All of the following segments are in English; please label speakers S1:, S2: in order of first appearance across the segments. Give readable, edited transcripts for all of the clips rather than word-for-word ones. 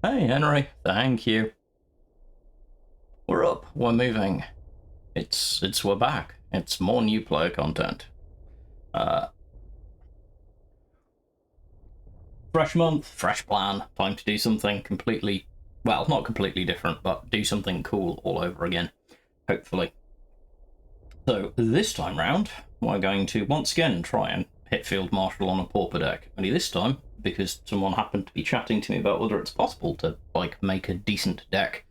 S1: Hey, Henry. Thank you. We're up. We're moving. We're back. It's more new player content. Fresh month, fresh plan. Time to do something completely, well, not completely different, but do something cool all over again, hopefully. So this time round, we're going to once again try and hit Field Marshal on a Pauper deck. Only this time, because someone happened to be chatting to me about whether it's possible to, like, make a decent deck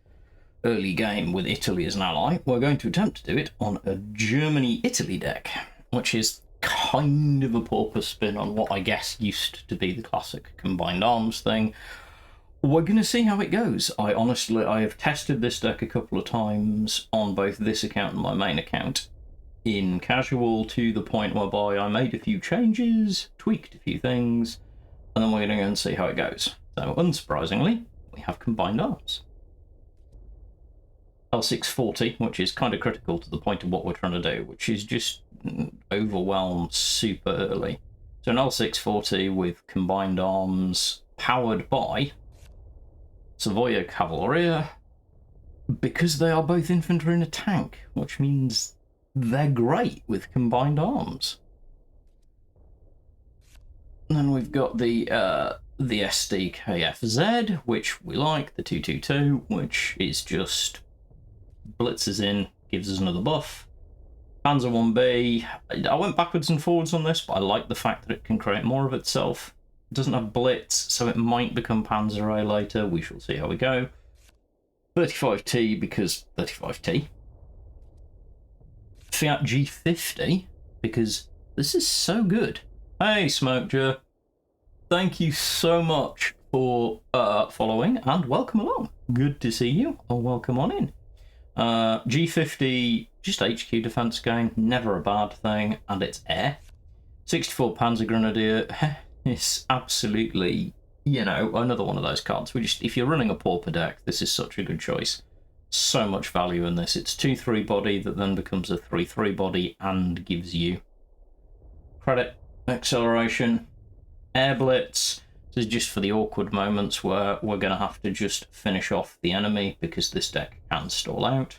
S1: early game with Italy as an ally, we're going to attempt to do it on a Germany-Italy deck, which is kind of a Pauper spin on what I guess used to be the classic combined arms thing. We're going to see how it goes. I have tested this deck a couple of times on both this account and my main account in casual, to the point whereby I made a few changes, tweaked a few things, and then we're going to go and see how it goes. So, unsurprisingly, we have combined arms. L640, which is kind of critical to the point of what we're trying to do, which is just overwhelm super early. So an L640 with combined arms, powered by SAVOIA Cavalleria, because they are both infantry and a tank, which means they're great with combined arms. And then we've got the SDKFZ, which we like, the 222, which is just blitzes in, gives us another buff. Panzer I-B, I went backwards and forwards on this, but I like the fact that it can create more of itself. It doesn't have blitz, so it might become Panzer A later. We shall see how we go. 35T, because 35T. FIAT G.50, because this is so good. Hey, Smokejer. Thank you so much for following, and welcome along. Good to see you, or welcome on in. G.50, just HQ defense game, never a bad thing, and it's air. 64 Panzergrenadier is absolutely, you know, another one of those cards. If you're running a Pauper deck, this is such a good choice. So much value in this. It's 2-3 body that then becomes a 3-3 body and gives you credit, acceleration, air blitz. This is just for the awkward moments where we're going to have to just finish off the enemy because this deck can stall out.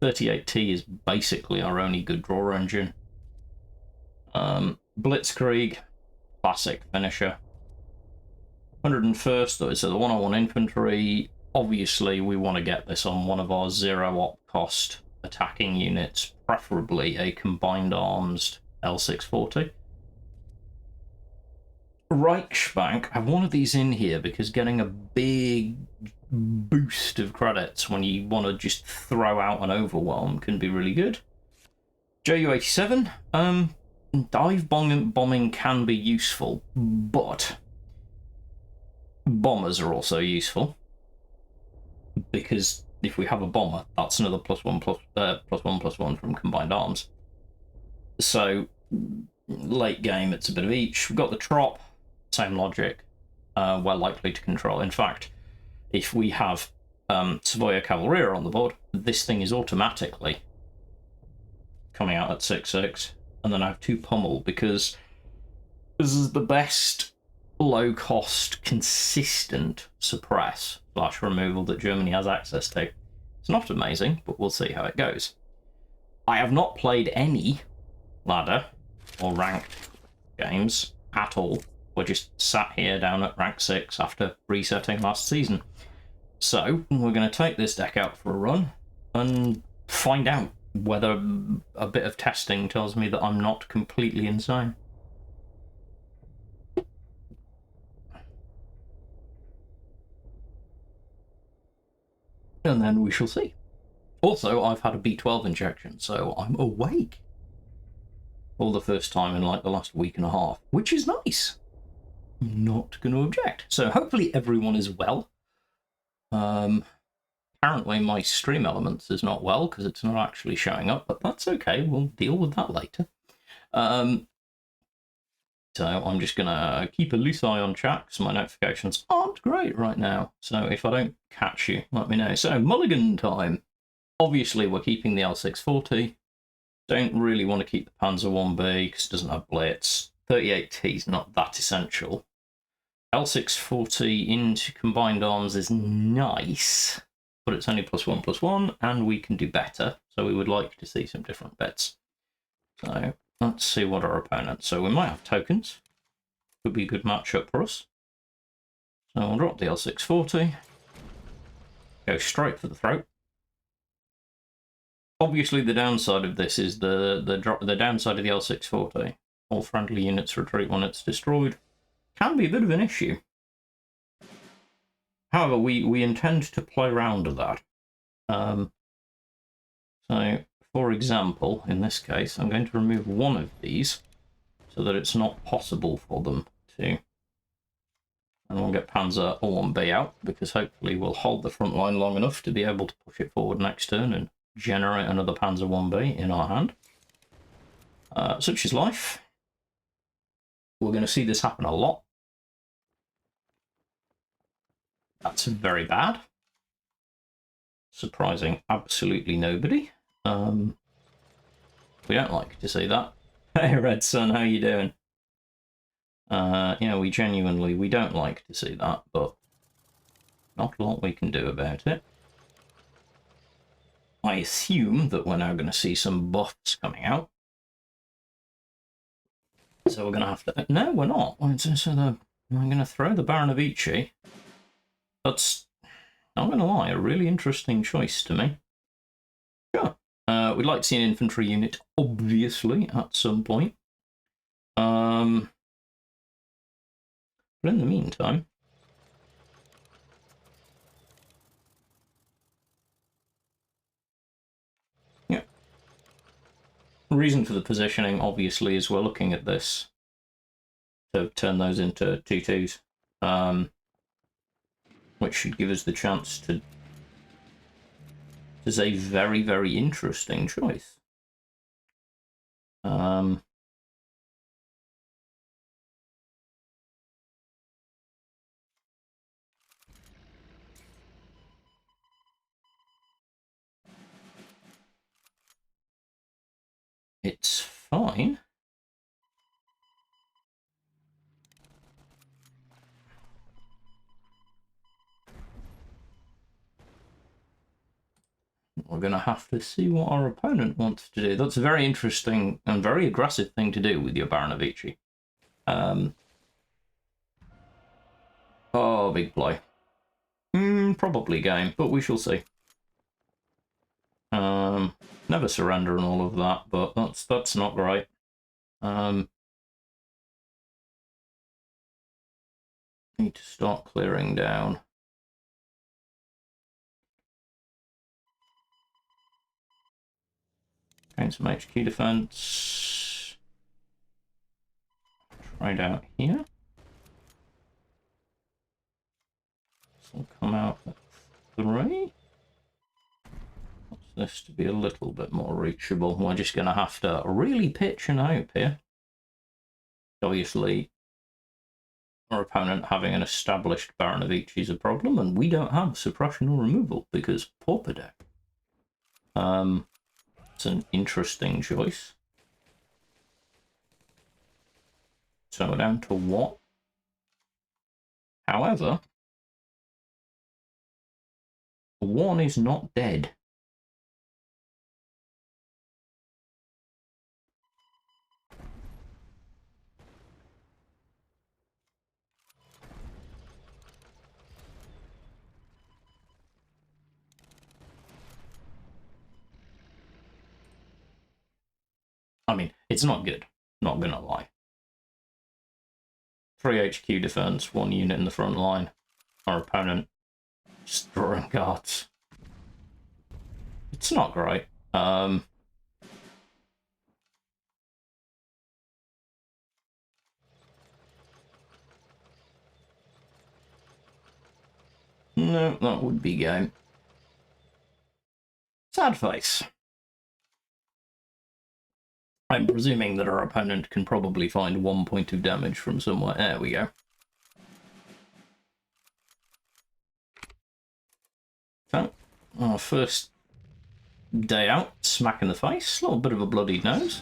S1: 38T is basically our only good draw engine. BLITZKRIEG, classic finisher. 101st, so the 101 infantry. Obviously, we want to get this on one of our 0-op cost attacking units, preferably a combined arms L640. REICHSBANK, I have one of these in here because getting a big boost of credits when you want to just throw out an overwhelm can be really good. JU-87, dive bombing can be useful, but bombers are also useful, because if we have a bomber, that's another +1/+1 from combined arms. So late game, it's a bit of each. We've got the TROP, same logic. We're likely to control. In fact, if we have SAVOIA Cavalleria on the board, this thing is automatically coming out at 6/6, and then I have 2 PUMMEL, because this is the best low-cost, consistent suppress / removal that Germany has access to. It's not amazing, but we'll see how it goes. I have not played any ladder or ranked games at all. We're just sat here down at rank 6 after resetting last season. So we're going to take this deck out for a run and find out whether a bit of testing tells me that I'm not completely insane. And then we shall see. Also, I've had a B12 injection, so I'm awake. For the first time in like the last week and a half, which is nice. I'm not going to object. So hopefully everyone is well. Apparently my stream elements is not well because it's not actually showing up, but that's okay. We'll deal with that later. So I'm just going to keep a loose eye on chat because my notifications aren't great right now. So if I don't catch you, let me know. So mulligan time. Obviously, we're keeping the L640. Don't really want to keep the Panzer I-B because it doesn't have blitz. 38T is not that essential. L640 into combined arms is nice, but it's only +1/+1, and we can do better, so we would like to see some different bits. So let's see what our opponent. So we might have tokens. Could be a good matchup for us. So we'll drop the L640. Go straight for the throat. Obviously, the downside of this is the downside of the L640. All friendly units retreat when it's destroyed. Can be a bit of an issue. However, we intend to play around with that. So, for example, in this case, I'm going to remove one of these so that it's not possible for them to. And we'll get Panzer I-B out, because hopefully we'll hold the front line long enough to be able to push it forward next turn and generate another Panzer I-B in our hand. Such is life. We're going to see this happen a lot. That's very bad. Surprising absolutely nobody. We don't like to see that. Hey, Red Sun, how you doing? Yeah, we don't like to see that, but not a lot we can do about it. I assume that we're now going to see some buffs coming out. So we're going to have to... No, we're not. I'm going to throw the Baron of Vichy. That's, not going to lie, a really interesting choice to me. Sure. We'd like to see an infantry unit, obviously, at some point. But in the meantime... Yeah. The reason for the positioning, obviously, is we're looking at this to turn those into 2/2s. Which should give us the chance to... This is a very, very interesting choice. It's fine. We're going to have to see what our opponent wants to do. That's a very interesting and very aggressive thing to do with your Baron of Vichy. Oh, big play. Probably game, but we shall see. Never surrender and all of that, but that's not great. Need to start clearing down. Gain some HQ defense. Right out here. This will come out at 3. What's this to be a little bit more reachable? We're just going to have to really pitch and hope here. Obviously, our opponent having an established Baron of Vichy is a problem, and we don't have suppression or removal because Pauper deck. It's an interesting choice. So we're down to what? However, 1 is not dead. I mean, it's not good, not gonna lie. 3 HQ defense, 1 unit in the front line. Our opponent just drawing cards. It's not great. No, that would be game. Sad face. I'm presuming that our opponent can probably find 1 point of damage from somewhere. There we go. So, our first day out, smack in the face, a little bit of a bloodied nose.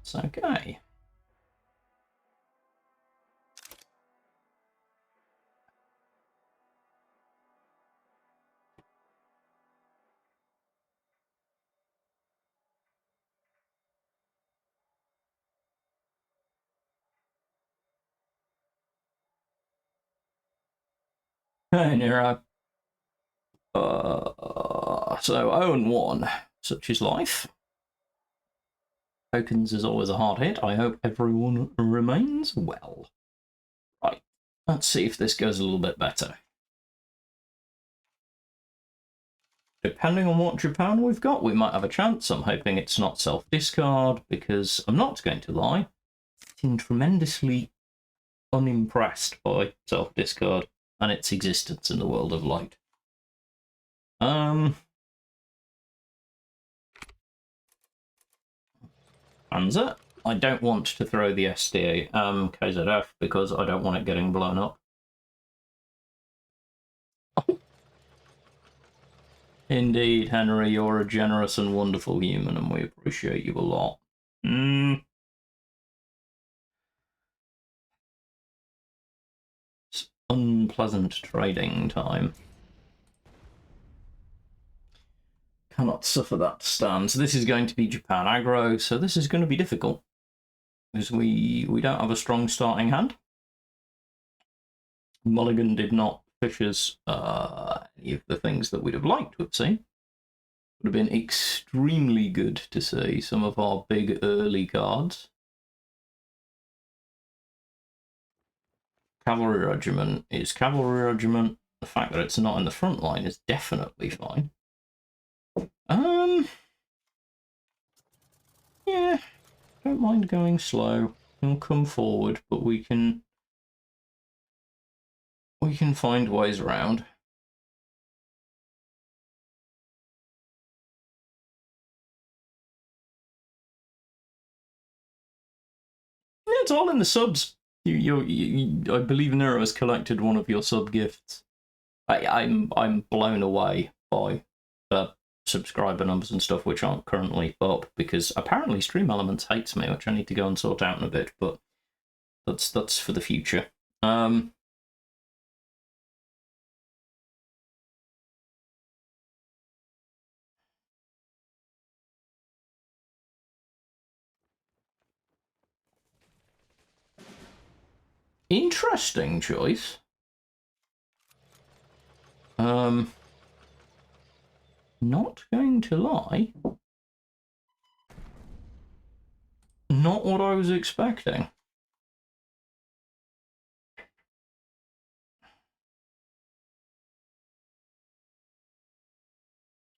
S1: That's okay. Hey, Nero. So 0-1, such is life. Tokens is always a hard hit. I hope everyone remains well. Right, let's see if this goes a little bit better. Depending on what Japan we've got, we might have a chance. I'm hoping it's not self-discard, because I'm not going to lie, I'm tremendously unimpressed by self-discard and its existence in the world of light. Panzer. I don't want to throw the SD KZF because I don't want it getting blown up. Oh. Indeed, Henry, you're a generous and wonderful human, and we appreciate you a lot. It's unpleasant trading time. Cannot suffer that stand. So this is going to be Japan aggro, so this is going to be difficult. Because we don't have a strong starting hand. Mulligan did not fish us any of the things that we'd have liked to have seen. Would have been extremely good to see some of our big early cards. Cavalry Regiment is Cavalry Regiment. The fact that it's not in the front line is definitely fine. Yeah, don't mind going slow. We'll come forward, but we can find ways around. Yeah, it's all in the subs. I believe Nero has collected one of your sub gifts. I'm blown away by subscriber numbers and stuff which aren't currently up, because apparently Stream Elements hates me, which I need to go and sort out in a bit, but that's for the future. Interesting choice. Not going to lie. Not what I was expecting.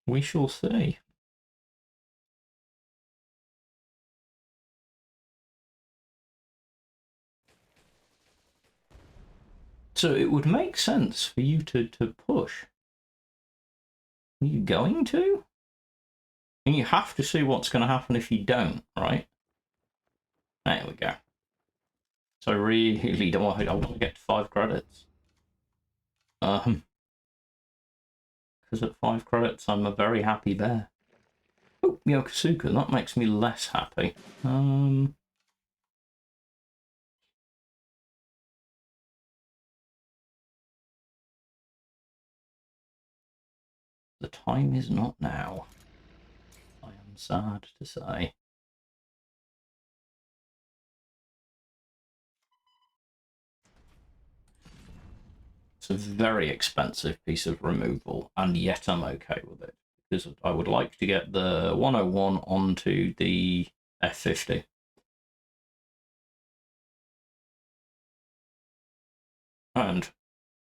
S1: We shall see. So it would make sense for you to push. Are you going to? And you have to see what's going to happen if you don't, right? There we go. So I really don't want to get 5 credits. Because at 5 credits, I'm a very happy bear. Oh, Yokosuka, that makes me less happy. The time is not now. I am sad to say. It's a very expensive piece of removal, and yet I'm okay with it, because I would like to get the 101 onto the F50. And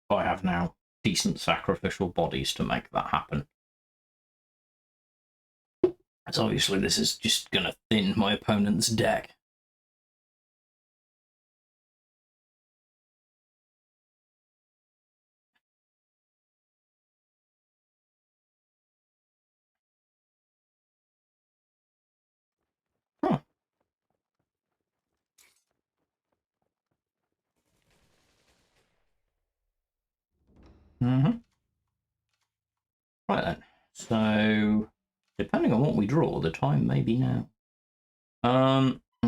S1: I have now decent sacrificial bodies to make that happen. As obviously this is just going to thin my opponent's deck. Huh. Right then. So, depending on what we draw, the time may be now.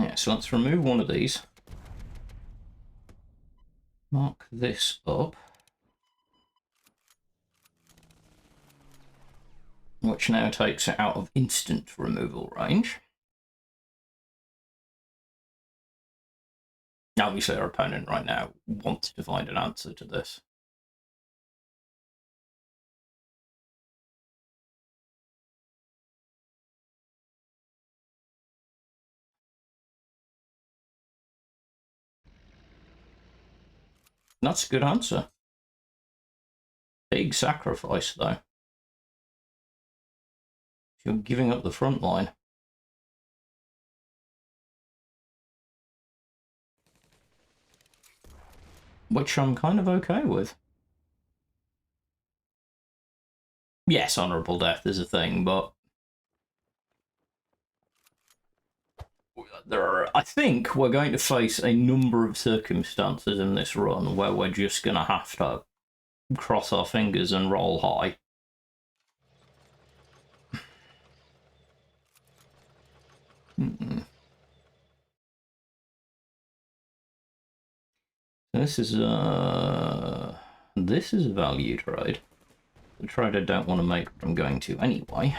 S1: Yeah, so let's remove one of these. Mark this up. Which now takes it out of instant removal range. Obviously our opponent right now wants to find an answer to this. That's a good answer. Big sacrifice, though. You're giving up the front line. Which I'm kind of okay with. Yes, honourable death is a thing, but I think we're going to face a number of circumstances in this run where we're just going to have to cross our fingers and roll high. This is a value trade. The trade I don't want to make, but I'm going to anyway.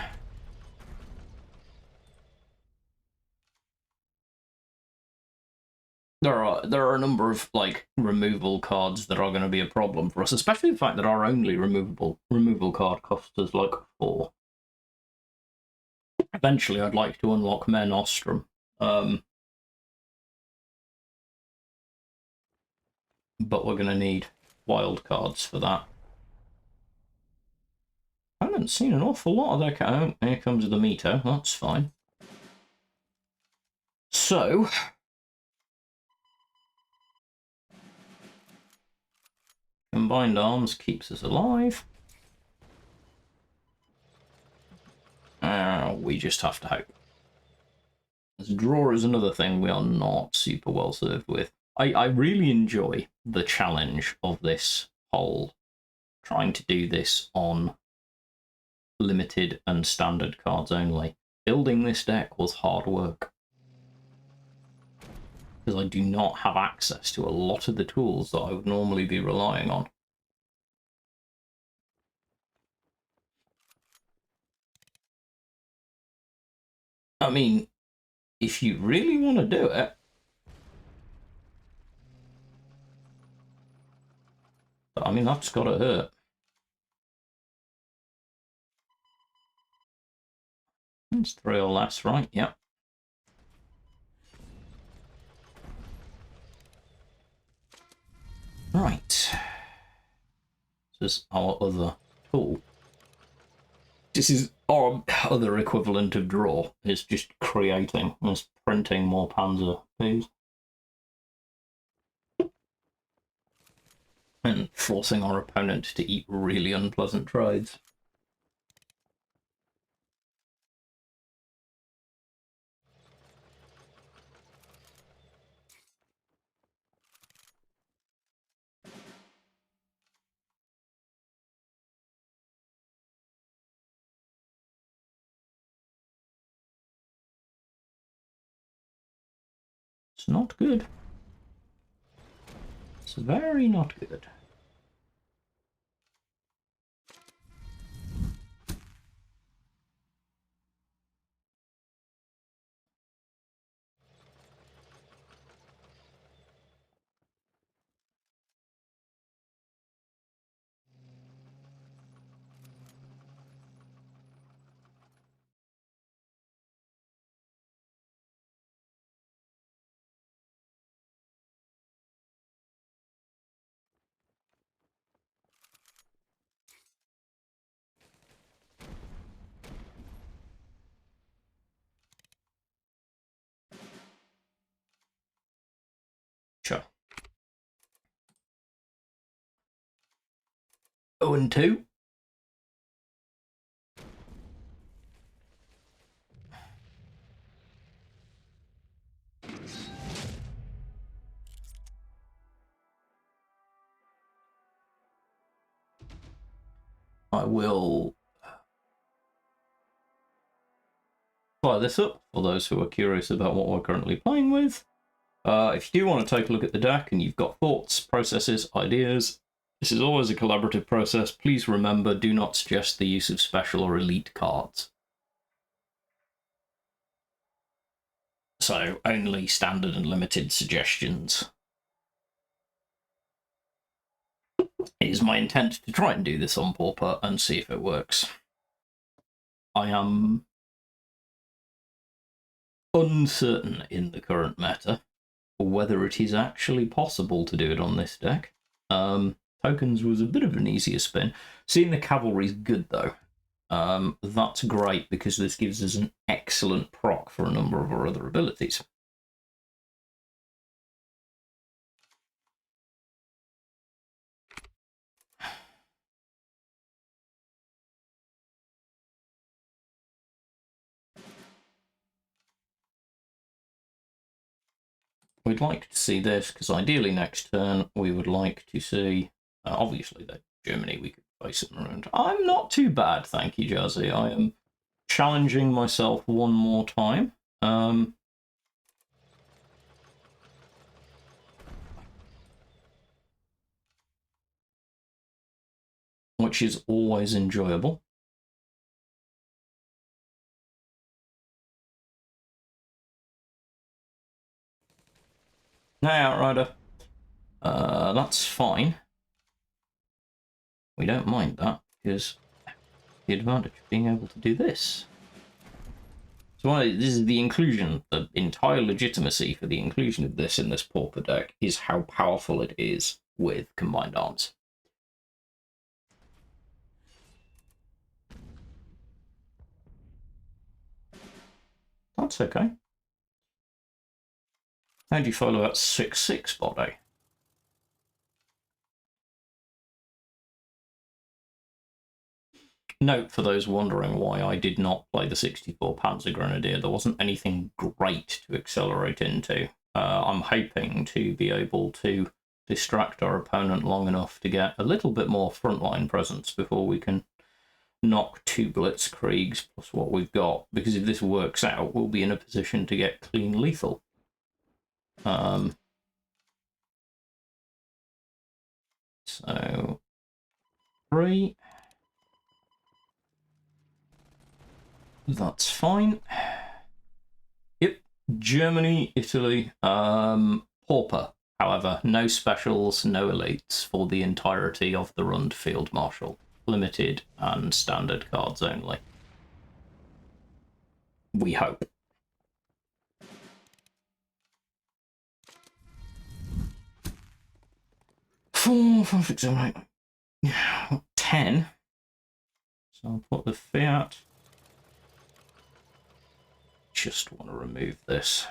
S1: There are a number of like removal cards that are going to be a problem for us, especially the fact that our only removal card costs us like 4. Eventually, I'd like to unlock Mare Nostrum. But we're going to need wild cards for that. I haven't seen an awful lot of their card. Oh, here comes the Mito. That's fine. So, Combined Arms keeps us alive. We just have to hope. This draw is another thing we are not super well served with. I really enjoy the challenge of this whole trying to do this on limited and standard cards only. Building this deck was hard work, because I do not have access to a lot of the tools that I would normally be relying on. I mean, if you really want to do it, I mean, that's got to hurt. It's 3 or less, right? Yep. Right. This is our other tool. This is our other equivalent of draw. It's just creating, it's printing more Panzer Ps. And forcing our opponent to eat really unpleasant trades. It's not good. It's very not good. Sure. 0-2. I will fire this up for those who are curious about what we're currently playing with. If you do want to take a look at the deck and you've got thoughts, processes, ideas, this is always a collaborative process. Please remember, do not suggest the use of special or elite cards. So only standard and limited suggestions. It is my intent to try and do this on Pauper and see if it works. I am uncertain in the current meta whether it is actually possible to do it on this deck. Tokens was a bit of an easier spin. Seeing the cavalry is good though. That's great because this gives us an excellent proc for a number of our other abilities. We'd like to see this because ideally next turn we would like to see, obviously that Germany we could face it around. I'm not too bad, thank you, Jazzy. I am challenging myself one more time. Which is always enjoyable. Now, Outrider, that's fine. We don't mind that because the advantage of being able to do this. So this is the inclusion, the entire legitimacy for the inclusion of this in this Pauper deck is how powerful it is with combined arms. That's okay. How do you feel about 6/6 body? Note for those wondering why I did not play the 64 Panzergrenadier, there wasn't anything great to accelerate into. I'm hoping to be able to distract our opponent long enough to get a little bit more frontline presence before we can knock 2 Blitzkriegs plus what we've got, because if this works out, we'll be in a position to get clean lethal. So 3. That's fine. Yep, Germany, Italy, Pauper. However, no specials, no elites for the entirety of the run to Field Marshal. Limited and standard cards only. We hope. Four, 5, 6, 7, 8, 10. So I'll put the Fiat. Just want to remove this.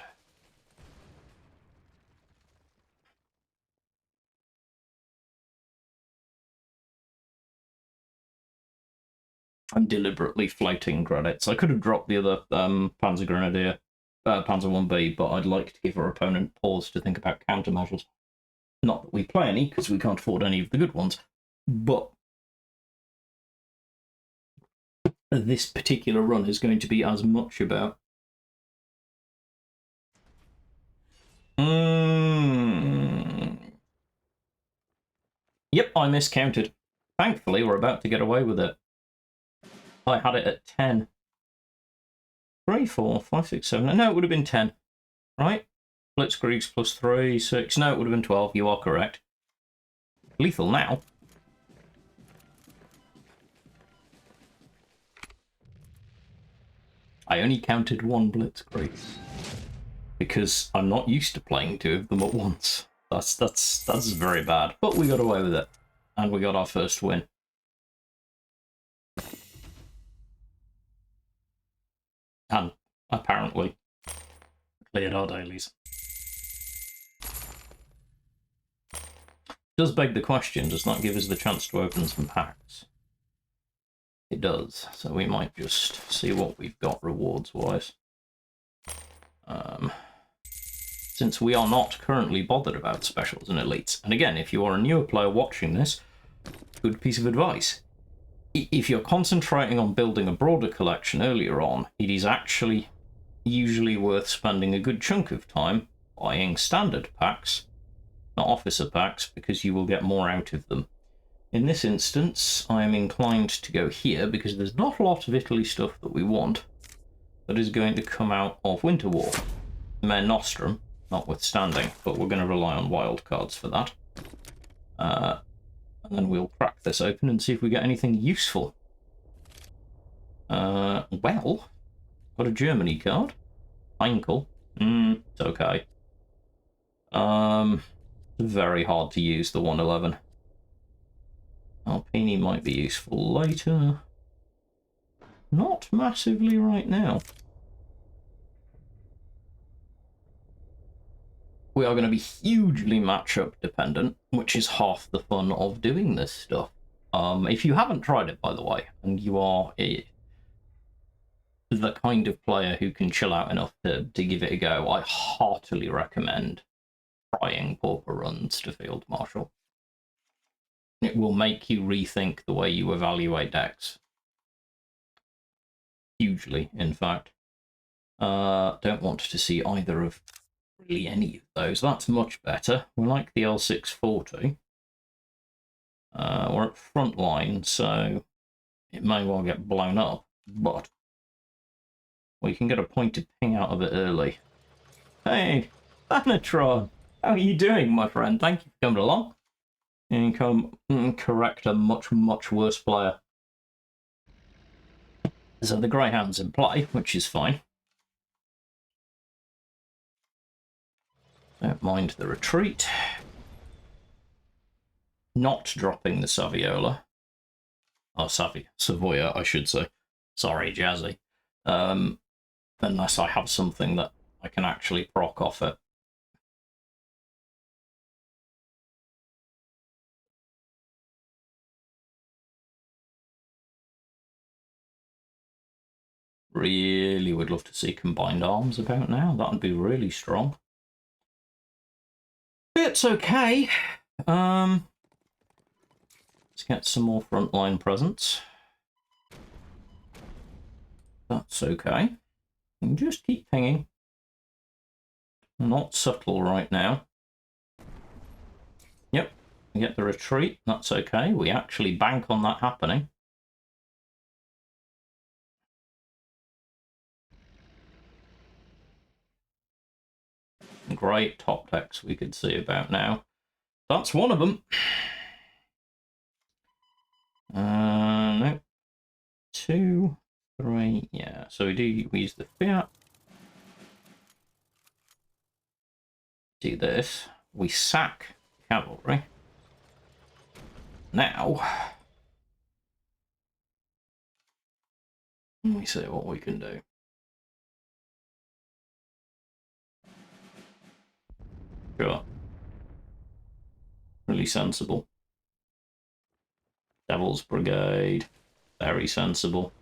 S1: I'm deliberately floating credits. I could have dropped the other Panzergrenadier, Panzer I-B, but I'd like to give our opponent pause to think about countermeasures. Not that we play any, because we can't afford any of the good ones, but this particular run is going to be as much about... Yep, I miscounted. Thankfully, we're about to get away with it. I had it at 10. 3, 4, 5, 6, 7. No, it would have been 10. Right? Blitzkriegs plus 3, 6. No, it would have been 12. You are correct. Lethal now. I only counted 1 Blitzkrieg because I'm not used to playing 2 of them at once. That's very bad. But we got away with it. And we got our first win. And apparently cleared our dailies. Does beg the question, does that give us the chance to open some packs? It does, so we might just see what we've got rewards-wise. Since we are not currently bothered about specials and elites, and again, if you are a newer player watching this, good piece of advice. If you're concentrating on building a broader collection earlier on, it is actually usually worth spending a good chunk of time buying standard packs, not officer packs, because you will get more out of them. In this instance, I am inclined to go here because there's not a lot of Italy stuff that we want that is going to come out of Winter War. Mare Nostrum, notwithstanding, but we're going to rely on wildcards for that. And then we'll crack this open and see if we get anything useful. Well, got a Germany card. Heinkel. It's okay. Very hard to use, the 111. Alpini might be useful later. Not massively right now. We are going to be hugely matchup dependent, which is half the fun of doing this stuff. If you haven't tried it, by the way, and you are the kind of player who can chill out enough to give it a go, I heartily recommend trying Pauper runs to Field Marshal. It will make you rethink the way you evaluate decks. Hugely, in fact. Don't want to see either of really any of those. That's much better. We like the L640. We're at front line, so it may well get blown up, but we can get a pointed ping out of it early. Hey, Thanatron! How are you doing, my friend? Thank you for coming along. And come correct a much, much worse player. So the Greyhound's in play, which is fine. Don't mind the retreat. Not dropping the Saviola. Oh, Savoia, I should say. Sorry, Jazzy. Unless I have something that I can actually proc off it. Really would love to see combined arms about now. That would be really strong. It's okay. Let's get some more frontline presence. That's okay. And just keep pinging. Not subtle right now. Yep, we get the retreat. That's okay. We actually bank on that happening. Great top decks we could see about now. That's one of them. No. 2, 3, yeah. So we use the Fiat. Do this. We sack cavalry. Now, let me see what we can do. Sure. Really sensible. Devil's Brigade. Very sensible.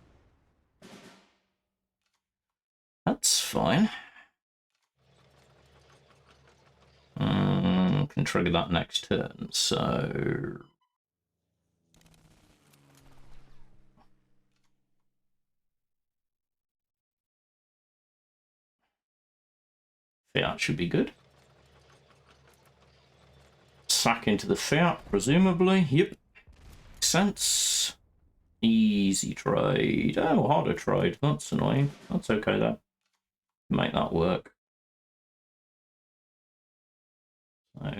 S1: That's fine. Can trigger that next turn, so... Fiat should be good. Sack into the Fiat, presumably. Yep. Makes sense. Easy trade. Oh, harder trade. That's annoying. That's okay, though. Make that work.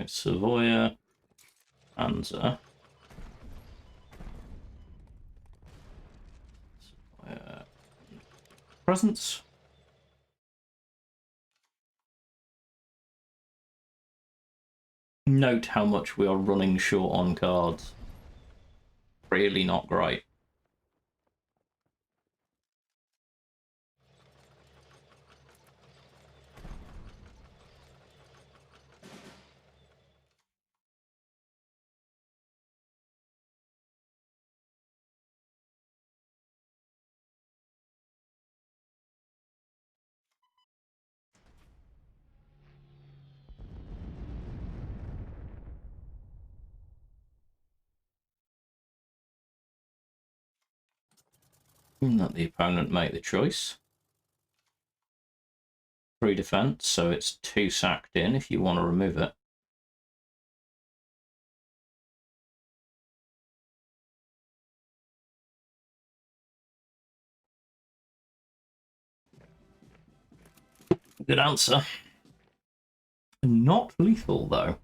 S1: So, Savoia, Panzer. Savoia. Presence. Note how much we are running short on cards. Really not great. Let the opponent make the choice. 3 defense, so it's 2 sacked in if you want to remove it. Good answer. Not lethal, though.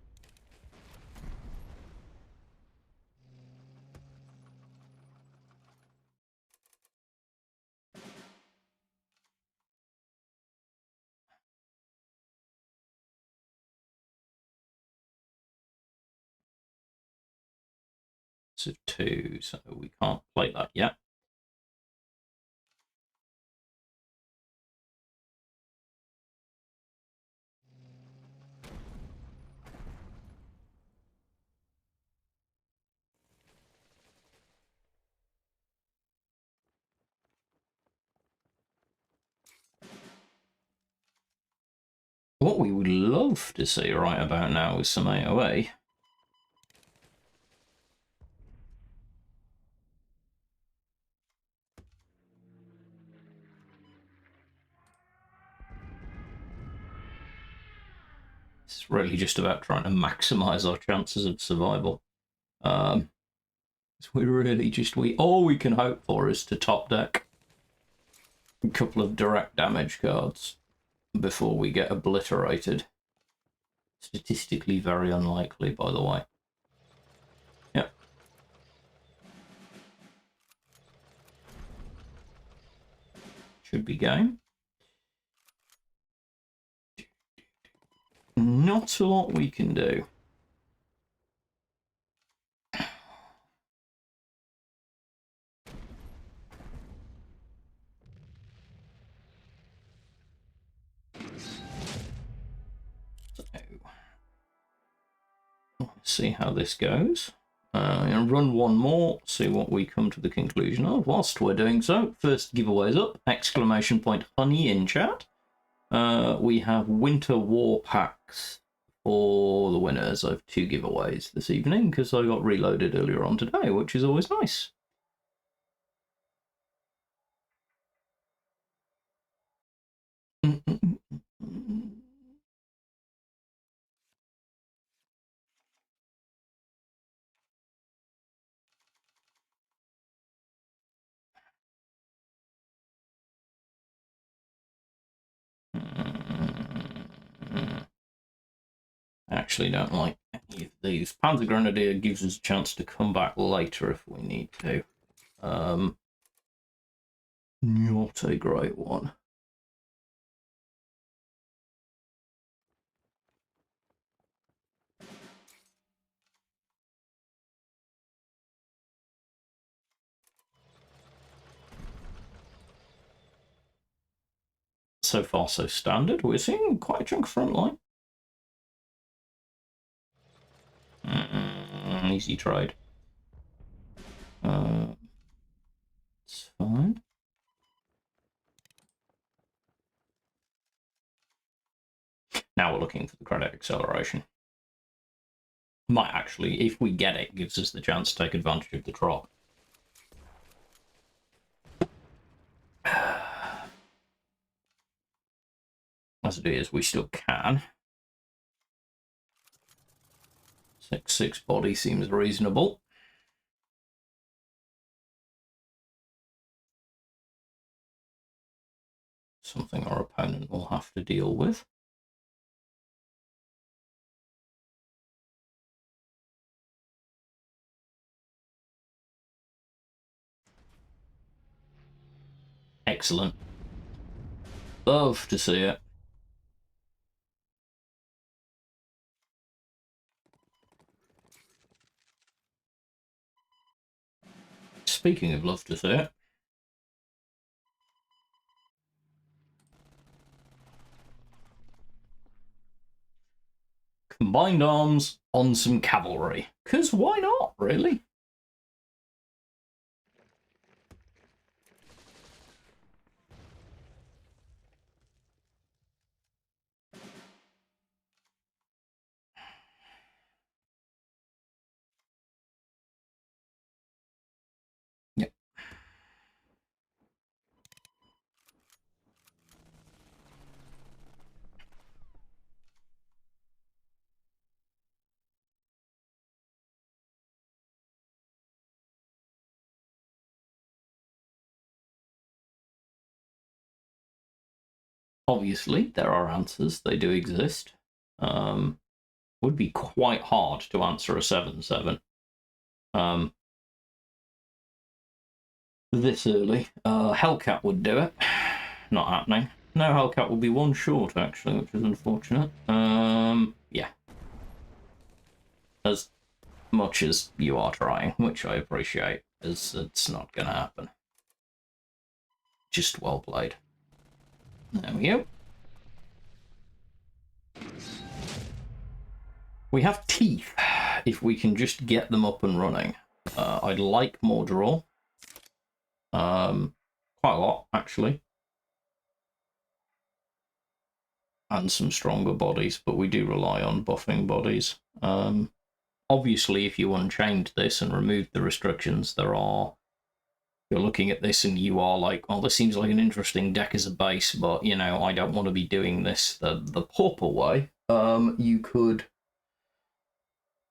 S1: So 2, so we can't play that yet. What we would love to see right about now is some AOA. It's really just about trying to maximize our chances of survival. We really just, all we can hope for is to top deck a couple of direct damage cards before we get obliterated. Statistically very unlikely, by the way. Yep. Should be game. Not a lot we can do. See how this goes. I'm going to run one more, see what we come to the conclusion of. Whilst we're doing so, first giveaways up, exclamation point honey in chat. We have Winter War packs for the winners of 2 giveaways this evening, because I got reloaded earlier on today, which is always nice. I actually don't like any of these. Panzergrenadier gives us a chance to come back later if we need to. Not a great one. So far, so standard. We're seeing quite a chunk of front line. Easy trade. It's fine. Now we're looking for the credit acceleration. Might actually, if we get it, gives us the chance to take advantage of the TROP. As it is, we still can. 6/6 body seems reasonable. Something our opponent will have to deal with. Excellent. Love to see it. Speaking of love to see it, combined arms on some cavalry. Because why not, really? Yep. Obviously, there are answers. They do exist. Would be quite hard to answer a 7-7. This early. Hellcat would do it. Not happening. No, Hellcat will be one short, actually, which is unfortunate. Yeah. As much as you are trying, which I appreciate, as it's not going to happen. Just well played. There we go. We have teeth, if we can just get them up and running. I'd like more draw. Quite a lot, actually. And some stronger bodies, but we do rely on buffing bodies. Obviously, if you unchained this and removed the restrictions, there are... You're looking at this and you are like, oh, this seems like an interesting deck as a base, but, you know, I don't want to be doing this the Pauper way. You could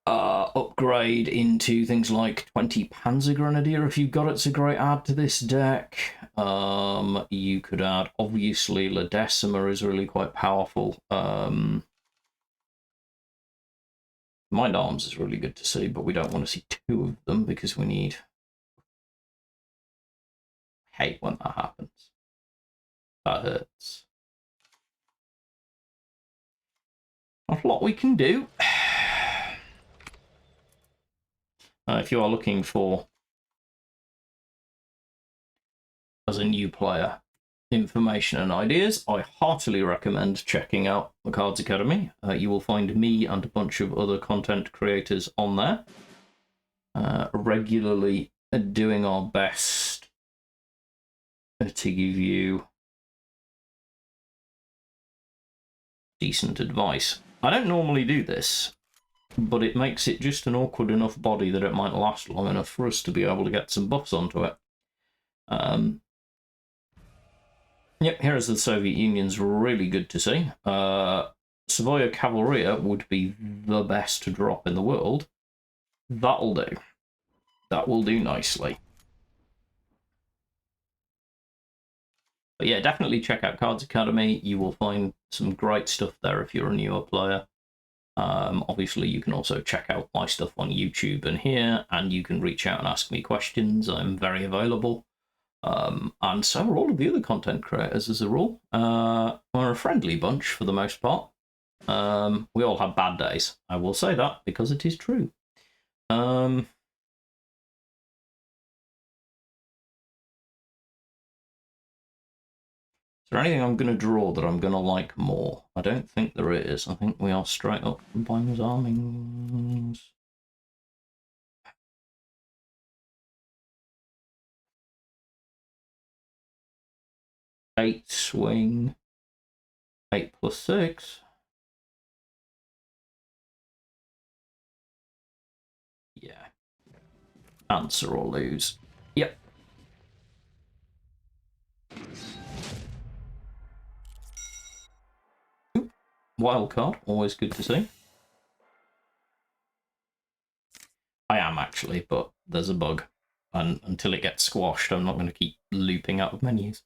S1: upgrade into things like 20 Panzergrenadier if you've got it. It's a great add to this deck. You could add, obviously, La Decima is really quite powerful. Mind Arms is really good to see, but we don't want to see two of them because we need... hate when that happens. That hurts. Not a lot we can do. If you are looking for, as a new player, information and ideas, I heartily recommend checking out the Cards Academy. You will find me and a bunch of other content creators on there, regularly doing our best to give you decent advice. I don't normally do this, but it makes it just an awkward enough body that it might last long enough for us to be able to get some buffs onto it. Yep, here is the Soviet Union's really good to see. SAVOIA Cavalleria would be the best to drop in the world. That'll do. That will do nicely. But yeah, definitely check out Cards Academy. You will find some great stuff there if you're a newer player. Obviously, you can also check out my stuff on YouTube and here, and you can reach out and ask me questions. I'm very available. And so are all of the other content creators as a rule. We're a friendly bunch for the most part. We all have bad days. I will say that because it is true. Is there anything I'm going to draw that I'm going to like more? I don't think there is. I think we are straight up combined armings. Eight swing. 8 plus 6. Yeah. Answer or lose. Yep. Wild card, always good to see. I am actually, but there's a bug. And until it gets squashed, I'm not going to keep looping out of menus.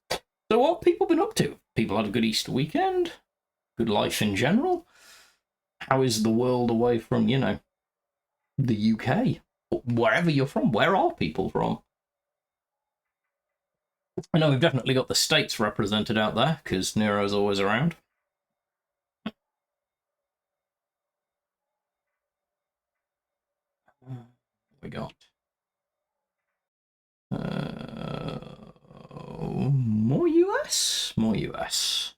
S1: So what have people been up to? People had a good Easter weekend? Good life in general? How is the world away from, you know, the UK? Wherever you're from, where are people from? I know we've definitely got the States represented out there, because Nero's always around. We got more US? More US.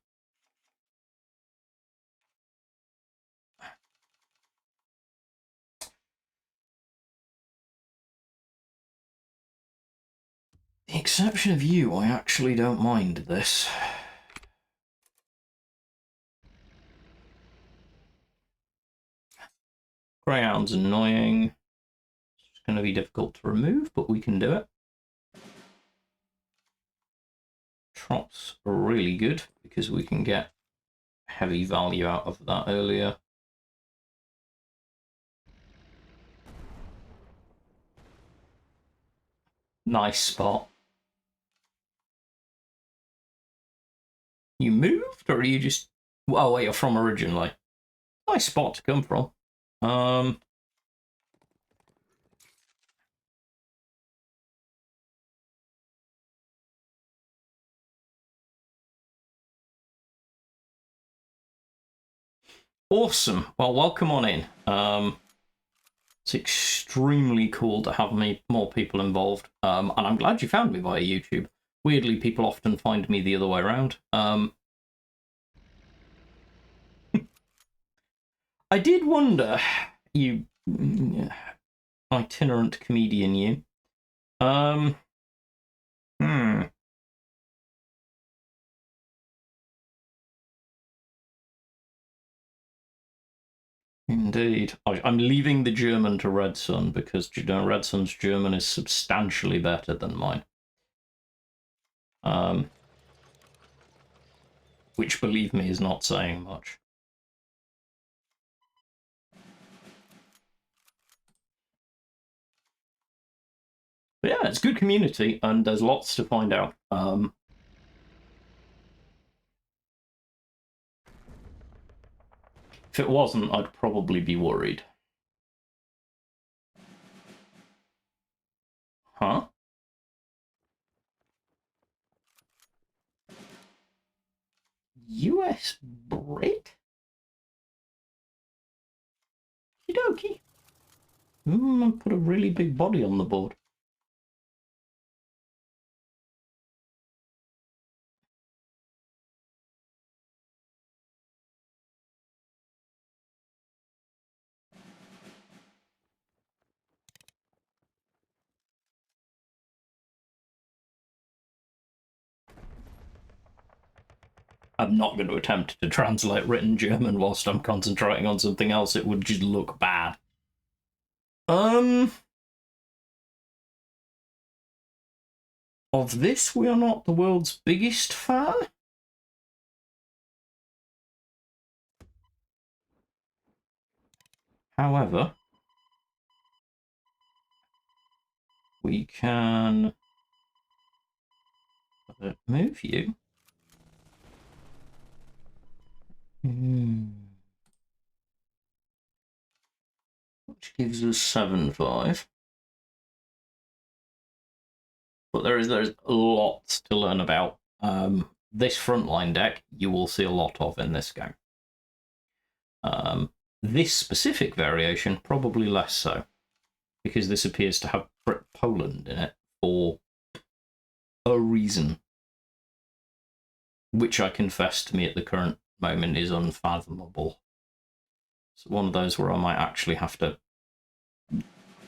S1: The exception of you, I actually don't mind this. Greyhound's annoying. It's going to be difficult to remove, but we can do it. Trop's really good because we can get heavy value out of that earlier. Nice spot. You moved, or are you just... Oh, where you're from originally. Nice spot to come from. Awesome. Well, welcome on in. It's extremely cool to have more people involved. And I'm glad you found me via YouTube. Weirdly, people often find me the other way around. I did wonder, you itinerant comedian, you. Indeed. I'm leaving the German to Red Sun because Red Sun's German is substantially better than mine. Which, believe me, is not saying much. But yeah, it's good community, and there's lots to find out. If it wasn't, I'd probably be worried. Huh? US Brit? Okie dokie. I put a really big body on the board. I'm not going to attempt to translate written German whilst I'm concentrating on something else. It would just look bad. Of this, we are not the world's biggest fan. However, we can move you. Which gives us 7-5. But there's lots to learn about. This frontline deck you will see a lot of in this game. This specific variation, probably less so, because this appears to have Poland in it for a reason, which I confess to me at the current moment is unfathomable. It's one of those where I might actually have to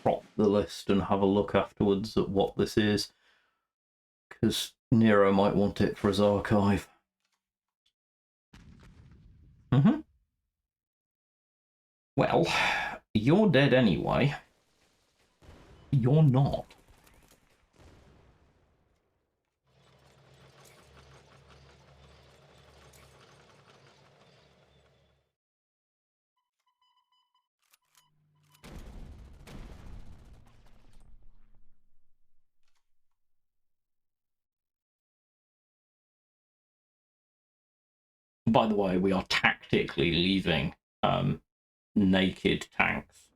S1: prop the list and have a look afterwards at what this is, because Nero might want it for his archive. Well, you're dead anyway. You're not. By the way, we are tactically leaving naked tanks,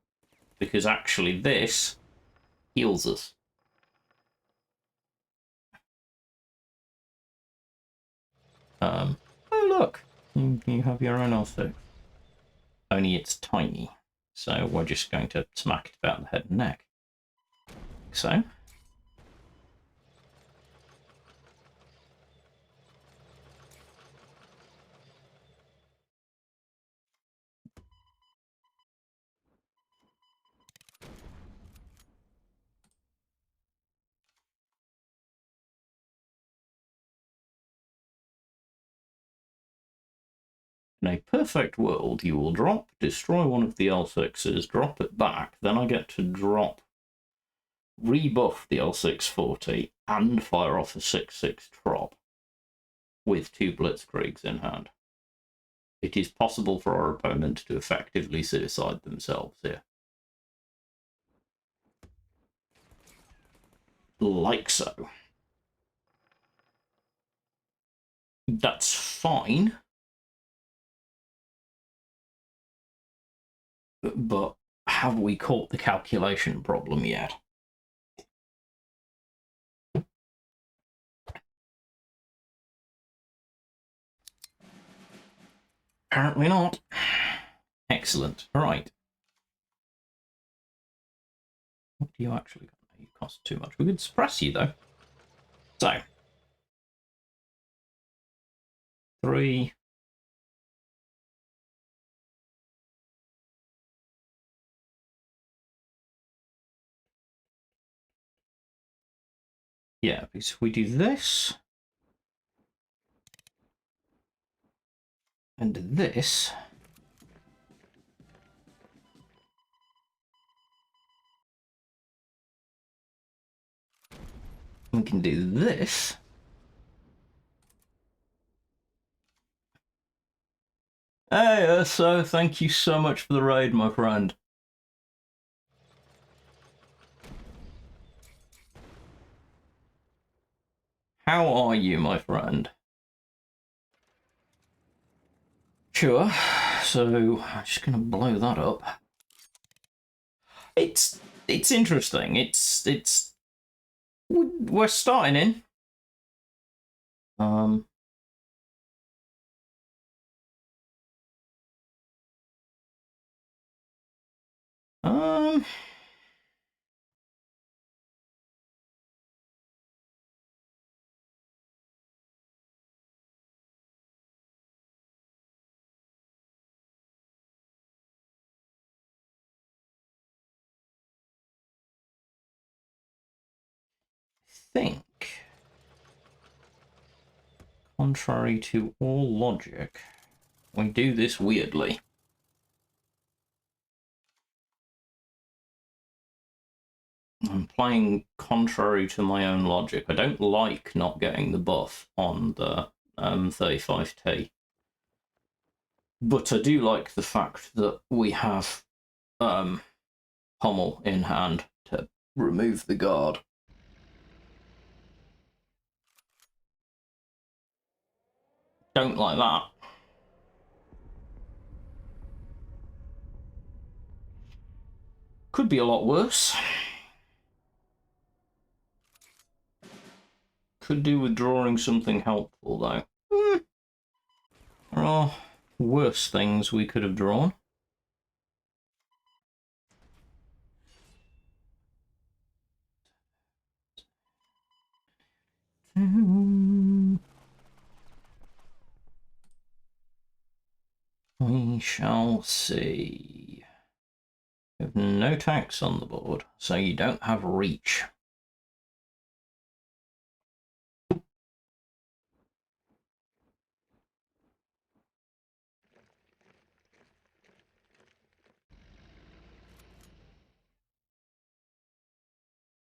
S1: because actually this heals us. Oh look, you have your own R6. Only it's tiny, so we're just going to smack it about the head and neck. So. In a perfect world, you will drop, destroy one of the L6s, drop it back, then I get to drop, rebuff the L640, and fire off a 6-6 trop with 2 Blitzkriegs in hand. It is possible for our opponent to effectively suicide themselves here. Like so. That's fine. But have we caught the calculation problem yet? Apparently not. Excellent. All right. What do you actually got? You cost too much. We could suppress you, though. So. 3. Yeah, because if we do this. And this. We can do this. Hey, so thank you so much for the raid, my friend. How are you, my friend? Sure. So I'm just gonna blow that up. It's interesting. It's we're starting in. Um. Think, contrary to all logic, we do this weirdly. I'm playing contrary to my own logic. I don't like not getting the buff on the 35T. But I do like the fact that we have Pummel in hand to remove the guard. Don't like that. Could be a lot worse. Could do with drawing something helpful, though. There are worse things we could have drawn. We shall see. We have no tax on the board, so you don't have reach.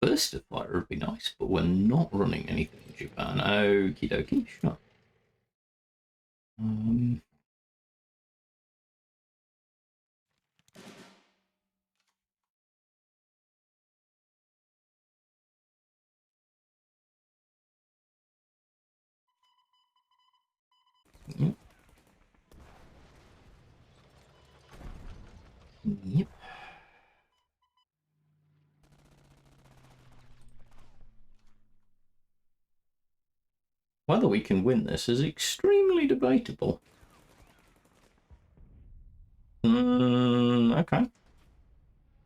S1: Burst of fire would be nice, but we're not running anything in Japan. Okie dokie, sure. Yep. Yep. Whether we can win this is extremely debatable. Okay.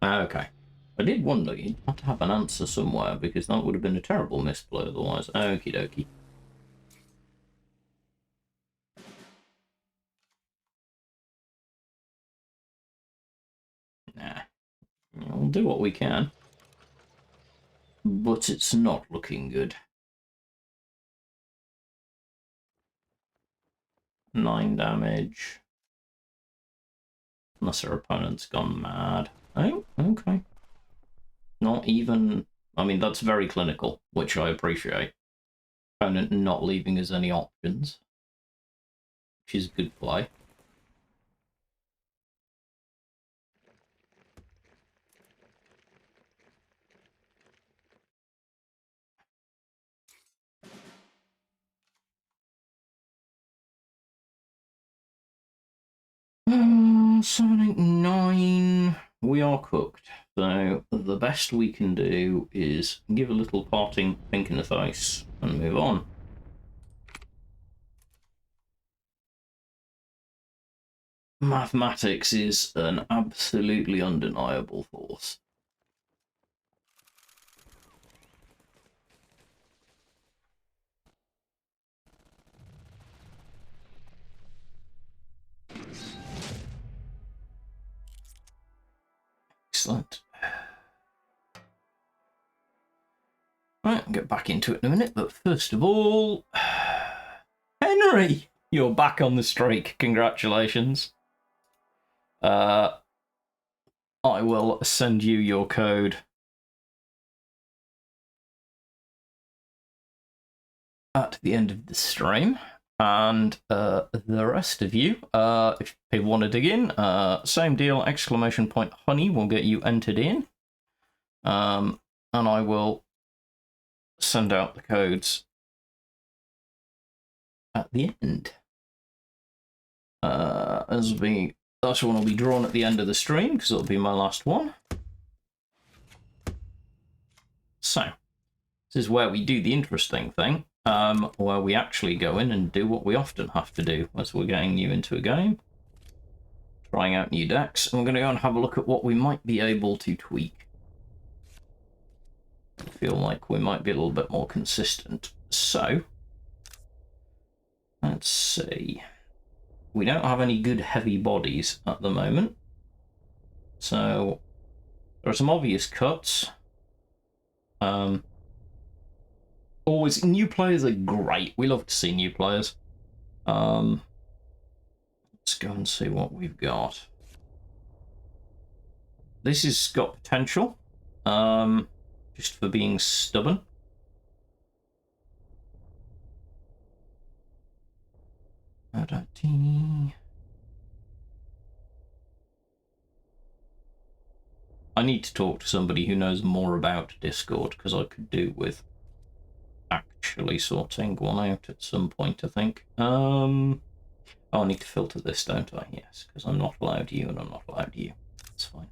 S1: Okay. I did wonder, you'd have to have an answer somewhere, because that would have been a terrible misplay otherwise. Okie dokie. Nah. We'll do what we can. But it's not looking good. 9 damage. Unless our opponent's gone mad. Oh, okay. Not even... I mean, that's very clinical, which I appreciate. Opponent not leaving us any options. Which is a good play. 7, 8, 9. We are cooked. So the best we can do is give a little parting pink in the face and move on. Mathematics is an absolutely undeniable force. Excellent. Right, I'll get back into it in a minute, but first of all, Henry, you're back on the streak. Congratulations. I will send you your code at the end of the stream. And the rest of you, if people want to dig in, same deal, exclamation point honey will get you entered in. And I will send out the codes at the end. That one will be drawn at the end of the stream because it'll be my last one. So, this is where we do the interesting thing, where we actually go in and do what we often have to do as we're getting you into a game, trying out new decks, and we're going to go and have a look at what we might be able to tweak. I feel like we might be a little bit more consistent. So, let's see. We don't have any good heavy bodies at the moment. So, there are some obvious cuts. Always, new players are great. We love to see new players. Let's go and see what we've got. This has got potential. Just for being stubborn. I need to talk to somebody who knows more about Discord, because I could do with actually sorting one out at some point, I think. Oh, I need to filter this, don't I? Yes, because I'm not allowed you and I'm not allowed you. That's fine.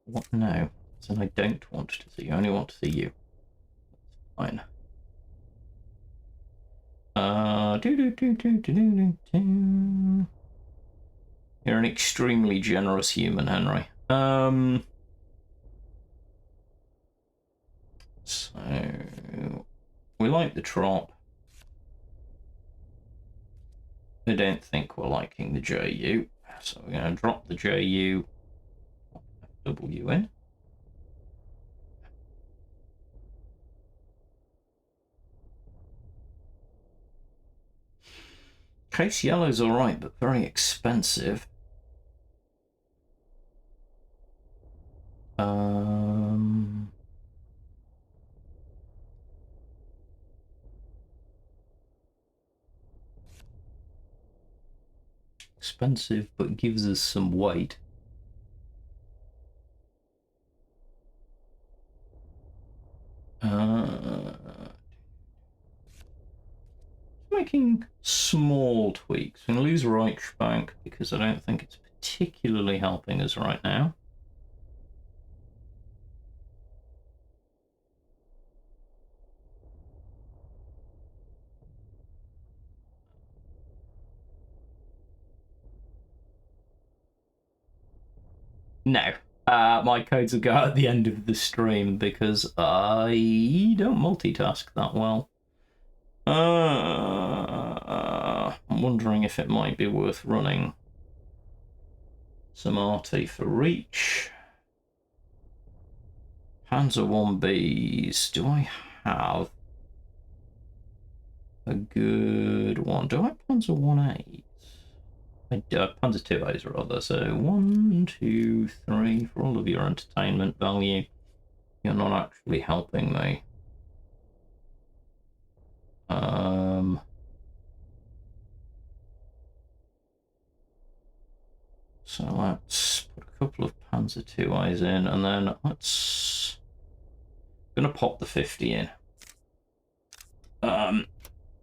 S1: What? No. So I don't want to see you. I only want to see you. That's fine. You're an extremely generous human, Henry. So we like the trop. I don't think we're liking the JU, so we're going to drop the JU, W in. Case yellow's alright, but very expensive. Expensive, but gives us some weight. Making small tweaks. I'm going to lose REICHSBANK because I don't think it's particularly helping us right now. No. My codes will go out at the end of the stream because I don't multitask that well. I'm wondering if it might be worth running some RT for Reach. Panzer I-Bs. Do I have a good one? Do I have Panzer I-8s? I do have Panzer II-As rather. So 1, 2, 3 for all of your entertainment value. You're not actually helping me. So let's put a couple of Panzer II-As in, and then let's Gonna pop the 50 in.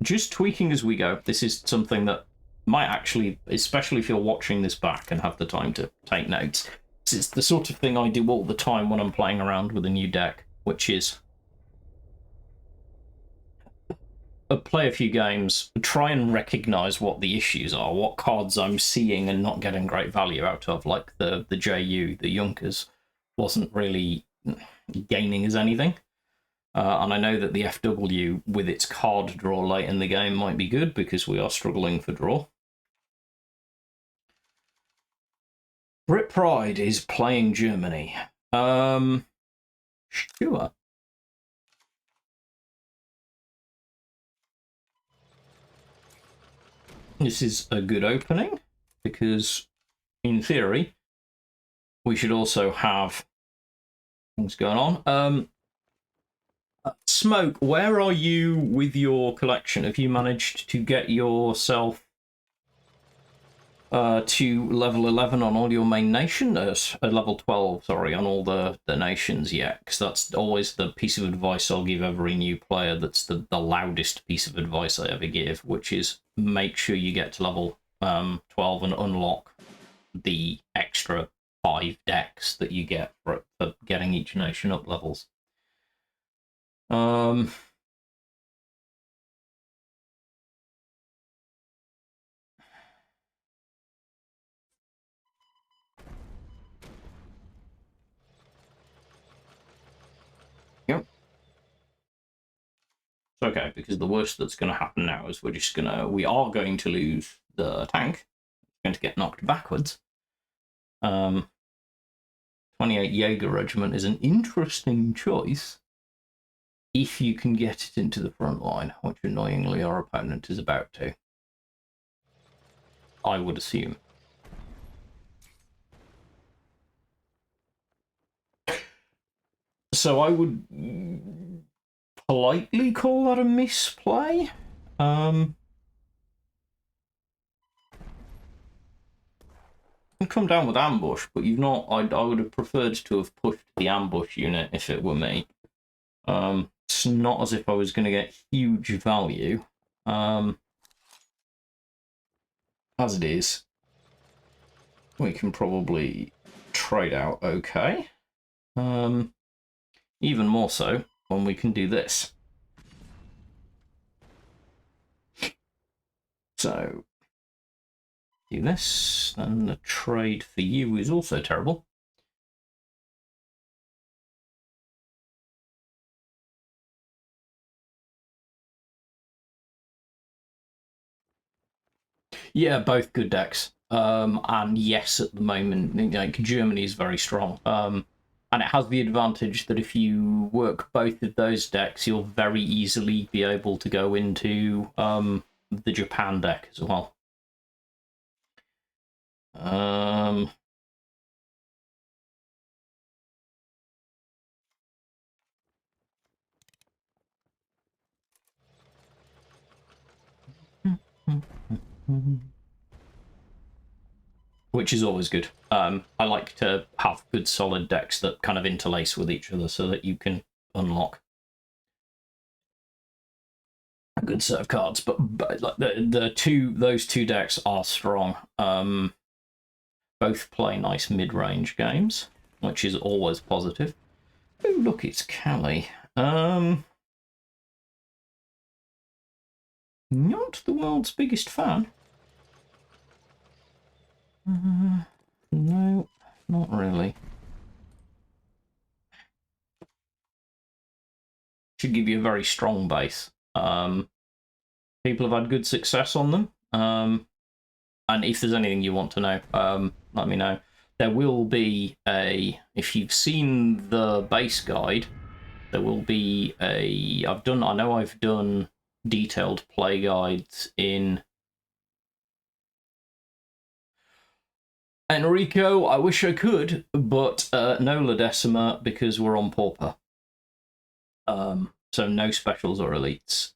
S1: Just tweaking as we go. This is something that might actually, especially if you're watching this back and have the time to take notes, it's the sort of thing I do all the time when I'm playing around with a new deck, which is play a few games, try and recognize what the issues are, what cards I'm seeing and not getting great value out of, like the JU, the Junkers, wasn't really gaining as anything. And I know that the FW, with its card draw late in the game, might be good because we are struggling for draw. Brit Pride is playing Germany. Sure. This is a good opening because, in theory, we should also have things going on. Smoke, where are you with your collection? Have you managed to get yourself to level 11 on all your main nation? Level 12, sorry, on all the nations yet? Because that's always the piece of advice I'll give every new player. That's the loudest piece of advice I ever give, which is make sure you get to level 12 and unlock the extra 5 decks that you get for getting each nation up levels. Yep. It's okay, because the worst that's going to happen now is we are going to lose the tank. It's going to get knocked backwards. 28 Jaeger Regiment is an interesting choice if you can get it into the front line, which annoyingly our opponent is about to. I would assume. So I would politely call that a misplay. You come down with ambush, but you've not. I would have preferred to have pushed the ambush unit if it were me. It's not as if I was going to get huge value. As it is, we can probably trade out okay. Even more so when we can do this. So, do this, and the trade for you is also terrible. Yeah, both good decks. And yes, at the moment, like, Germany is very strong. And it has the advantage that if you work both of those decks, you'll very easily be able to go into the Japan deck as well. Which is always good. I like to have good solid decks that kind of interlace with each other so that you can unlock a good set of cards. But like those two decks are strong. Both play nice mid-range games, which is always positive. Oh, look, it's Callie. Not the world's biggest fan. No, not really. Should give you a very strong base. People have had good success on them. And if there's anything you want to know, let me know. There will be if you've seen the base guide, there will be I know I've done detailed play guides in Enrico. I wish I could, but no La Decima because we're on Pauper. So no specials or elites.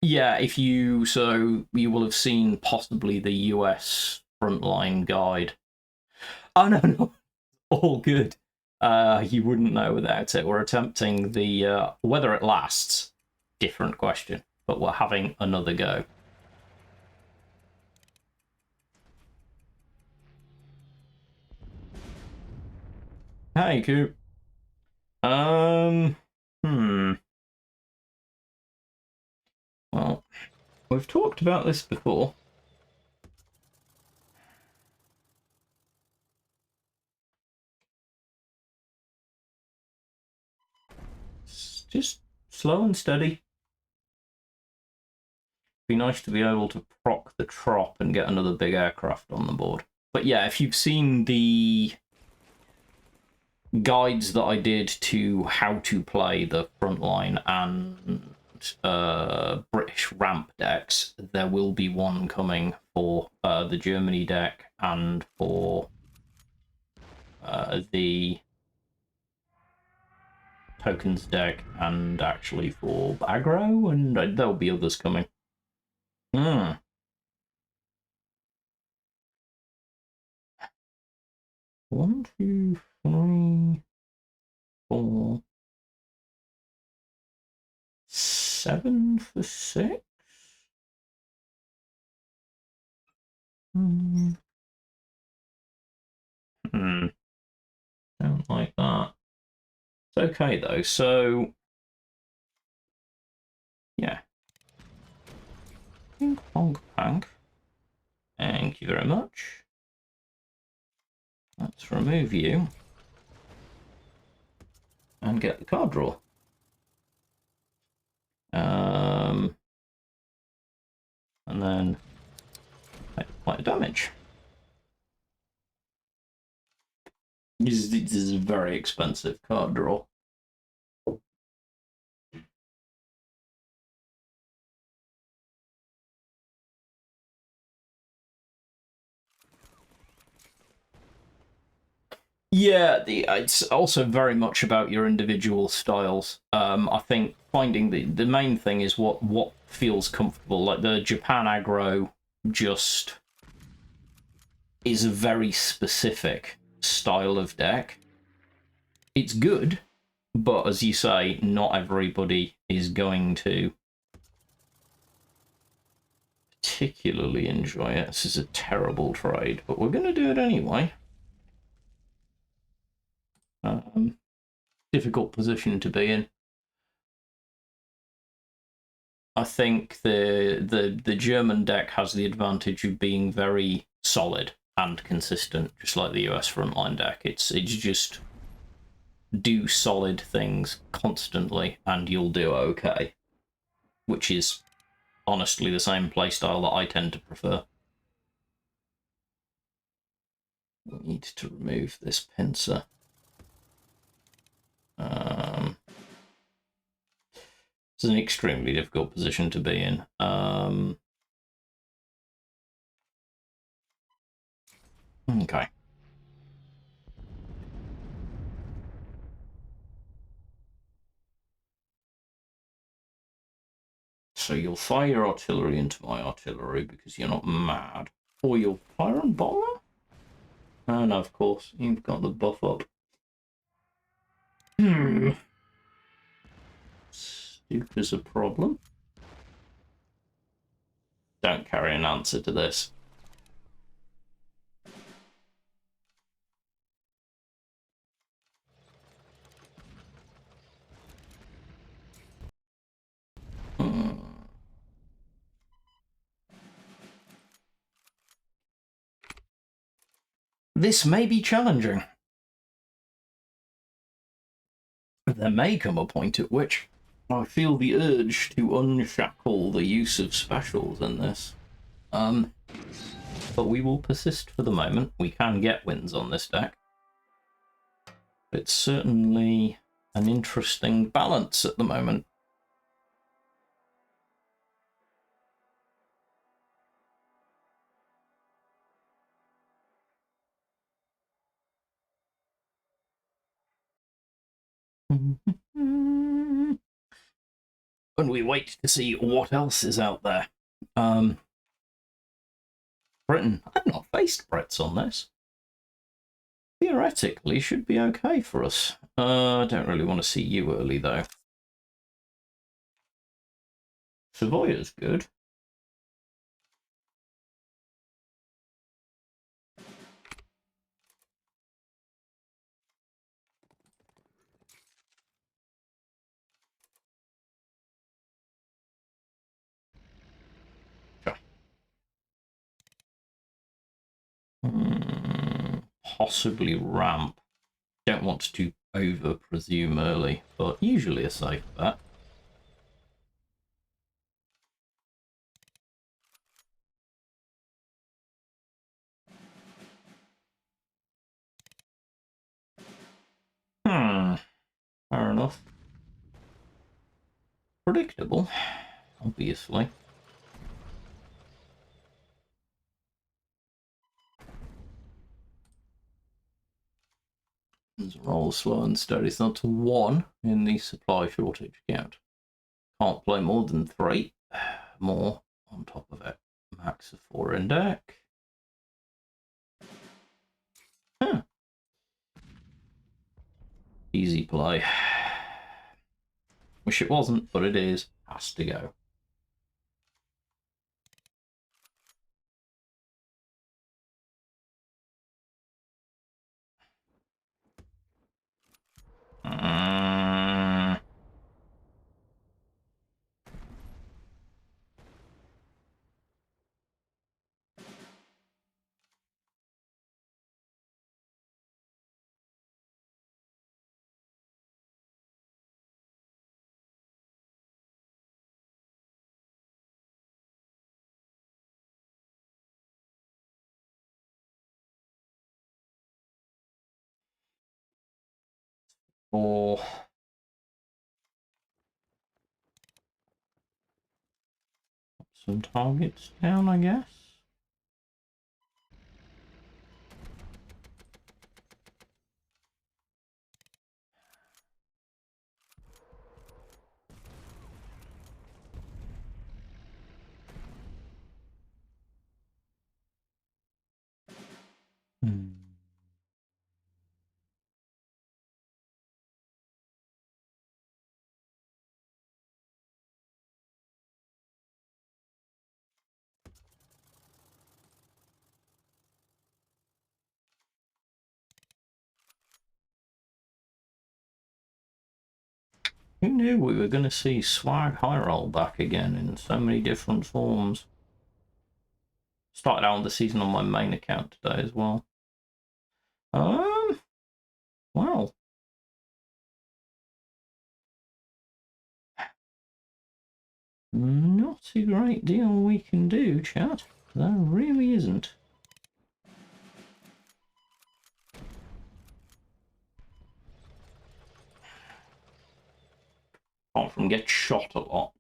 S1: Yeah, you will have seen possibly the US frontline guide. Oh no, all good. You wouldn't know without it. We're attempting the whether it lasts, different question, but we're having another go. Hey, Coop. Well, we've talked about this before. It's just slow and steady. Be nice to be able to proc the TROP and get another big aircraft on the board. But yeah, if you've seen the guides that I did to how to play the frontline and British ramp decks, there will be one coming for the Germany deck and for the tokens deck, and actually for aggro, and there'll be others coming. 1, 2, 3, 4, 7 for 6. Don't like that. It's okay though, so yeah. Ping pong pang. Thank you very much. Let's remove you and get the card draw. And then take quite a damage. This is a very expensive card draw. Yeah, it's also very much about your individual styles. I think finding the main thing is what feels comfortable. Like the Japan aggro just is a very specific style of deck. It's good, but as you say, not everybody is going to particularly enjoy it. This is a terrible trade, but we're going to do it anyway. Difficult position to be in. I think the German deck has the advantage of being very solid and consistent, just like the US frontline deck. It's just do solid things constantly and you'll do okay, which is honestly the same playstyle that I tend to prefer. We need to remove this pincer. It's an extremely difficult position to be in. Okay. So you'll fire your artillery into my artillery because you're not mad. Or you'll fire and bomber? Oh no, of course. You've got the buff up. Duke is a problem. Don't carry an answer to this. This may be challenging. There may come a point at which I feel the urge to unshackle the use of specials in this. But we will persist for the moment. We can get wins on this deck. It's certainly an interesting balance at the moment. And we wait to see what else is out there. Britain. I've not faced Brits on this. theoretically should be okay for us. I don't really want to see you early, though. Savoia's good. Possibly ramp. Don't want to over presume early, but usually a safe bet. Fair enough. Predictable, obviously. Roll slow and steady. It's not to 1 in the supply shortage count. Can't play more than 3. More on top of it. Max of 4 in deck. Huh. Easy play. Wish it wasn't, but it is. Has to go. Or some targets down, I guess. Who knew we were going to see Swag High Roll back again in so many different forms? Started out the season on my main account today as well. Well. Not a great deal we can do, chat. There really isn't. Apart from get shot a lot.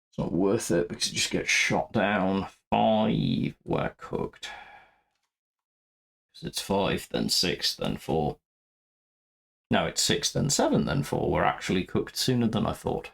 S1: It's not worth it because you just get shot down. 5, we're cooked. Because it's 5, then 6, then 4. No, it's 6, then 7, then 4. We're actually cooked sooner than I thought.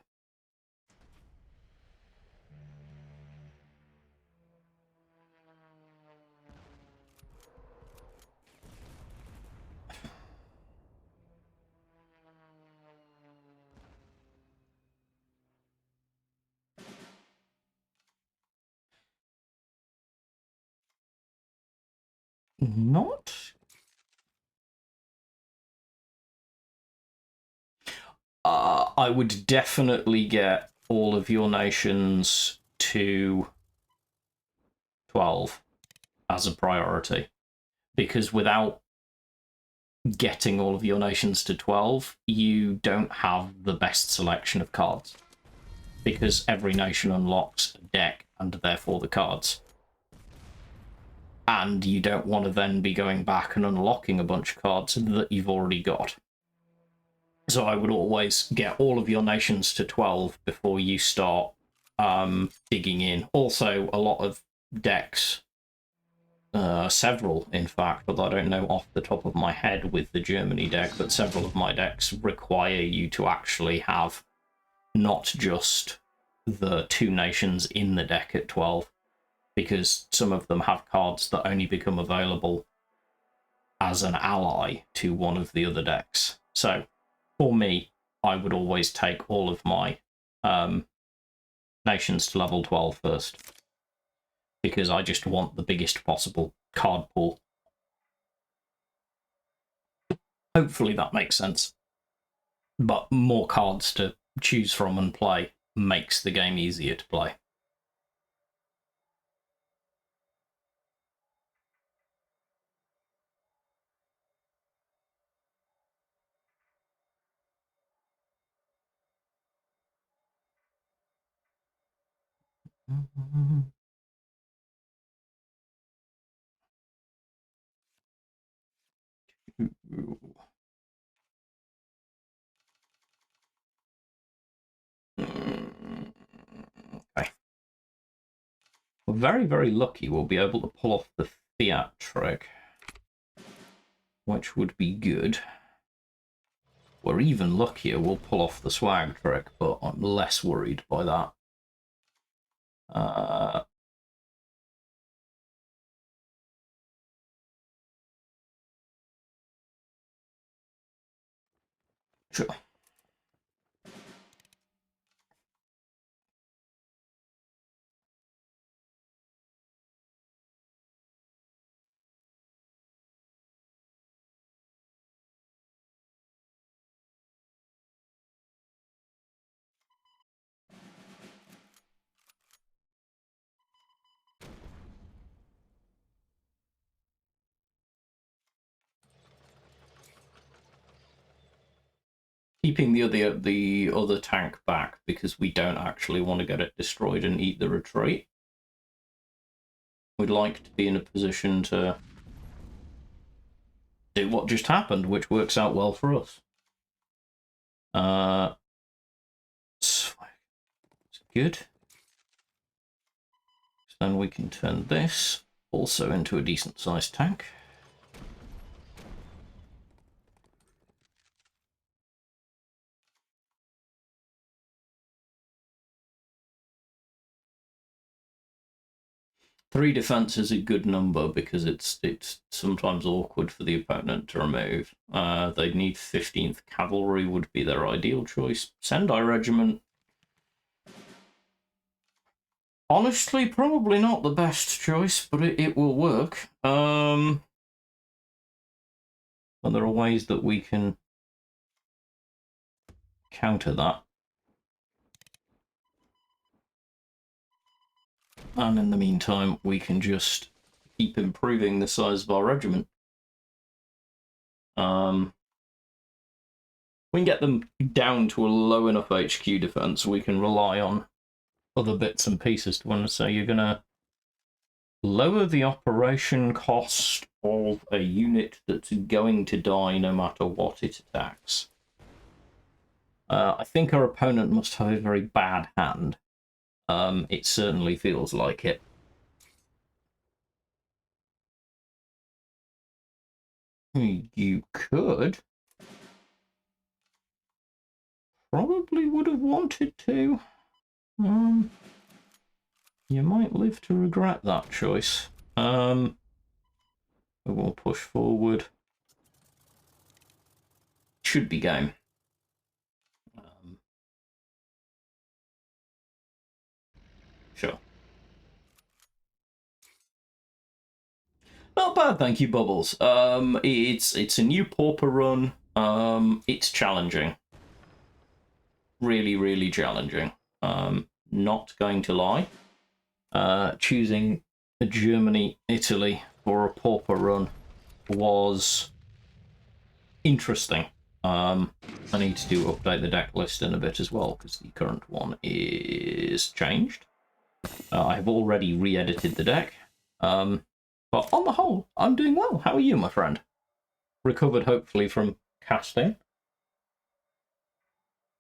S1: Not. I would definitely get all of your nations to 12 as a priority, because without getting all of your nations to 12, you don't have the best selection of cards, because every nation unlocks a deck and therefore the cards. And you don't want to then be going back and unlocking a bunch of cards that you've already got. So I would always get all of your nations to 12 before you start digging in. Also, a lot of decks, several in fact, although I don't know off the top of my head with the Germany deck, but several of my decks require you to actually have not just the 2 nations in the deck at 12, because some of them have cards that only become available as an ally to one of the other decks. So for me, I would always take all of my nations to level 12 first, because I just want the biggest possible card pool. Hopefully that makes sense. But more cards to choose from and play makes the game easier to play. Okay. We're very, very lucky we'll be able to pull off the Fiat trick, which would be good. We're even luckier we'll pull off the swag trick, but I'm less worried by that. Sure. Keeping the other tank back because we don't actually want to get it destroyed and eat the retreat. We'd like to be in a position to do what just happened, which works out well for us. It's good. So then we can turn this also into a decent sized tank. Three defense is a good number because it's sometimes awkward for the opponent to remove. They'd need 15th Cavalry would be their ideal choice. Sendai Regiment. Honestly, probably not the best choice, but it will work. And there are ways that we can counter that. And in the meantime, we can just keep improving the size of our regiment. We can get them down to a low enough HQ defense, we can rely on other bits and pieces to want to say you're going to lower the operation cost of a unit that's going to die no matter what it attacks. I think our opponent must have a very bad hand. It certainly feels like it. You could. Probably would have wanted to. You might live to regret that choice. We'll push forward. Should be game. Sure. Not bad, thank you, Bubbles. It's a new Pauper run. It's challenging. Really, really challenging. Not going to lie. Choosing Germany, Italy for a Pauper run was interesting. I need to update the deck list in a bit as well, because the current one is changed. I have already re-edited the deck. But on the whole, I'm doing well. How are you, my friend? Recovered, hopefully, from casting.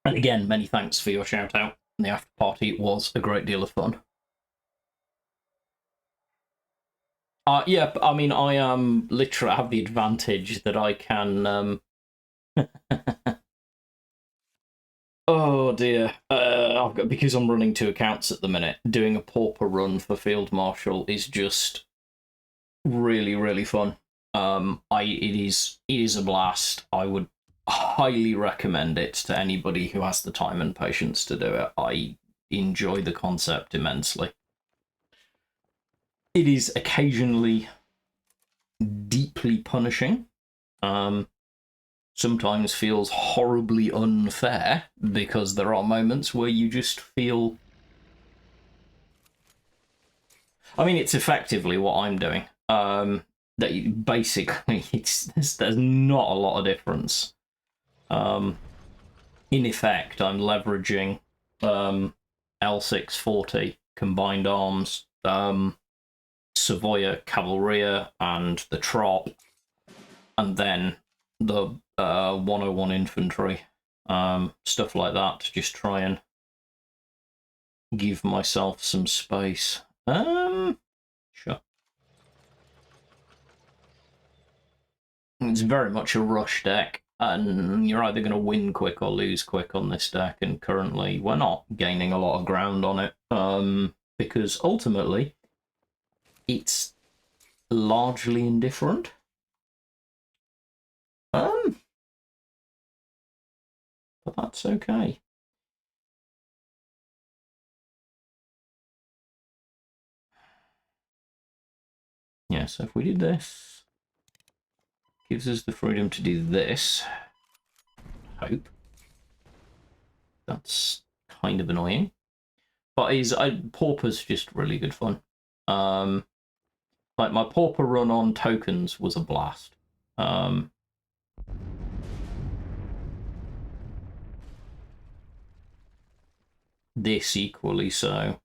S1: And again, many thanks for your shout-out. and the after party was a great deal of fun. Yeah, I mean, I am literally, I have the advantage that I can. Oh dear, I've got, because I'm running 2 accounts at the minute. Doing a pauper run for Field Marshal is just really, really fun. It is a blast. I would highly recommend it to anybody who has the time and patience to do it. I enjoy the concept immensely. It is occasionally deeply punishing. Sometimes feels horribly unfair because there are moments where you just feel. I mean, it's effectively what I'm doing. That basically, there's not a lot of difference. In effect, I'm leveraging L640 combined arms, SAVOIA Cavalleria, and the TROP, and then the 101 infantry, stuff like that, to just try and give myself some space. Sure. It's very much a rush deck, and you're either going to win quick or lose quick on this deck, and currently we're not gaining a lot of ground on it, because ultimately it's largely indifferent. But that's okay. Yeah, so if we did this, gives us the freedom to do this. Hope. That's kind of annoying. But Pauper's just really good fun. Like my Pauper run on tokens was a blast. This equally so.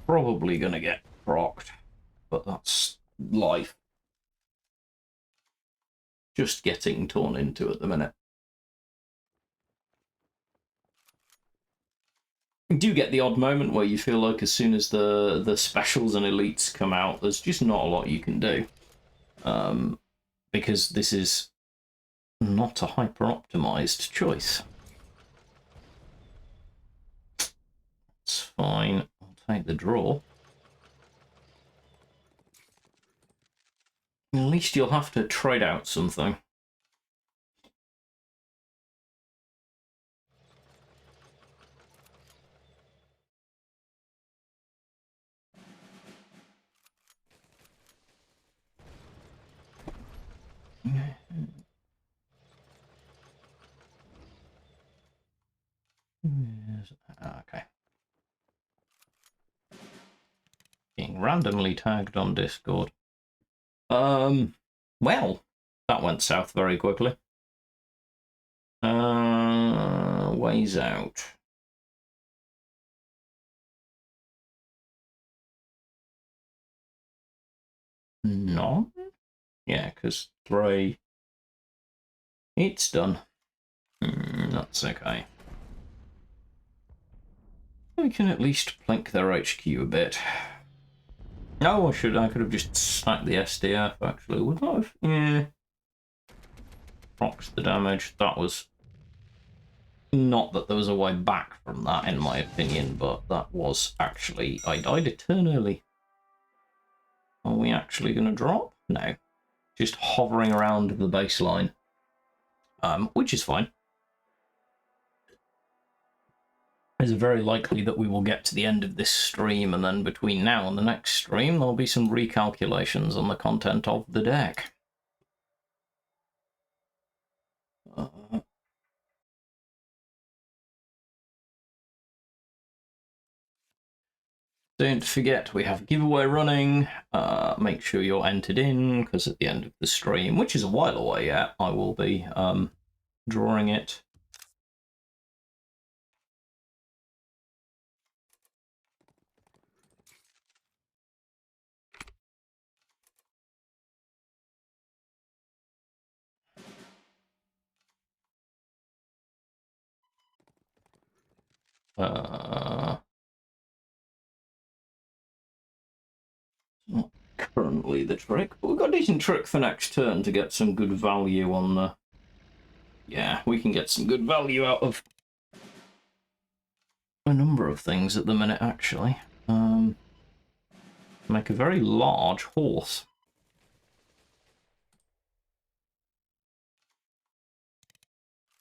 S1: Probably gonna get procced, but that's life. Just getting torn into at the minute. You do get the odd moment where you feel like as soon as the specials and elites come out, there's just not a lot you can do. Because this is not a hyper-optimized choice. It's fine. I'll take the draw. At least you'll have to trade out something. Okay. Being randomly tagged on Discord. Well, that went south very quickly. Ways out. None? Yeah, because 3. It's done. That's okay. We can at least plink their HQ a bit. No, I could have just snapped the SDF, actually. Would that have? Yeah. Rocks the damage. That was... Not that there was a way back from that, in my opinion, but that was actually... I died a turn early. Are we actually going to drop? No. Just hovering around the baseline. Which is fine. It's very likely that we will get to the end of this stream, and then between now and the next stream, there'll be some recalculations on the content of the deck. Don't forget, we have a giveaway running. Make sure you're entered in, because at the end of the stream, which is a while away yet, I will be drawing it. Not currently the trick, but we've got a decent trick for next turn to get some good value on the... Yeah, we can get some good value out of a number of things at the minute, actually. Make a very large horse.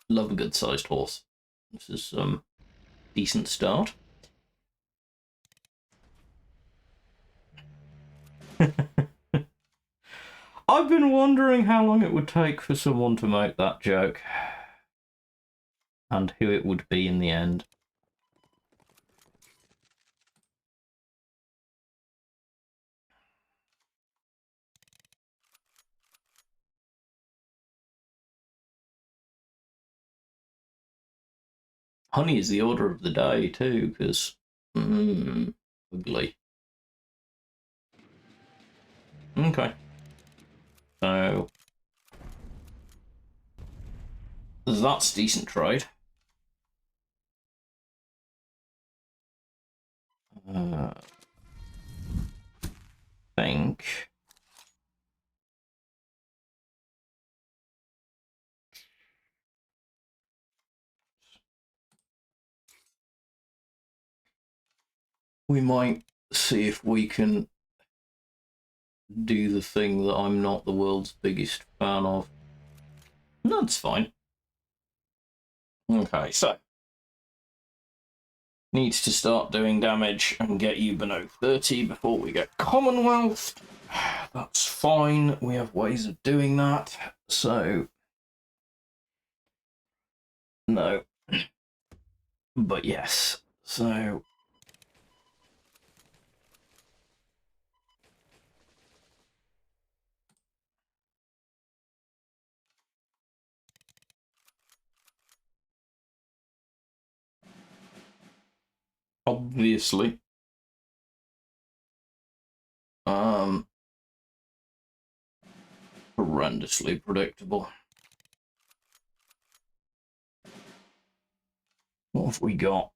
S1: Love a good-sized horse. This is some decent start. I've been wondering how long it would take for someone to make that joke. And who it would be in the end. Honey is the order of the day too, because ugly. Okay. So that's decent trade. Think we might see if we can do the thing that I'm not the world's biggest fan of. That's fine. Okay, so needs to start doing damage and get you below 30 before we get Commonwealth. That's fine. We have ways of doing that. So no. But yes. So obviously horrendously predictable. What have we got?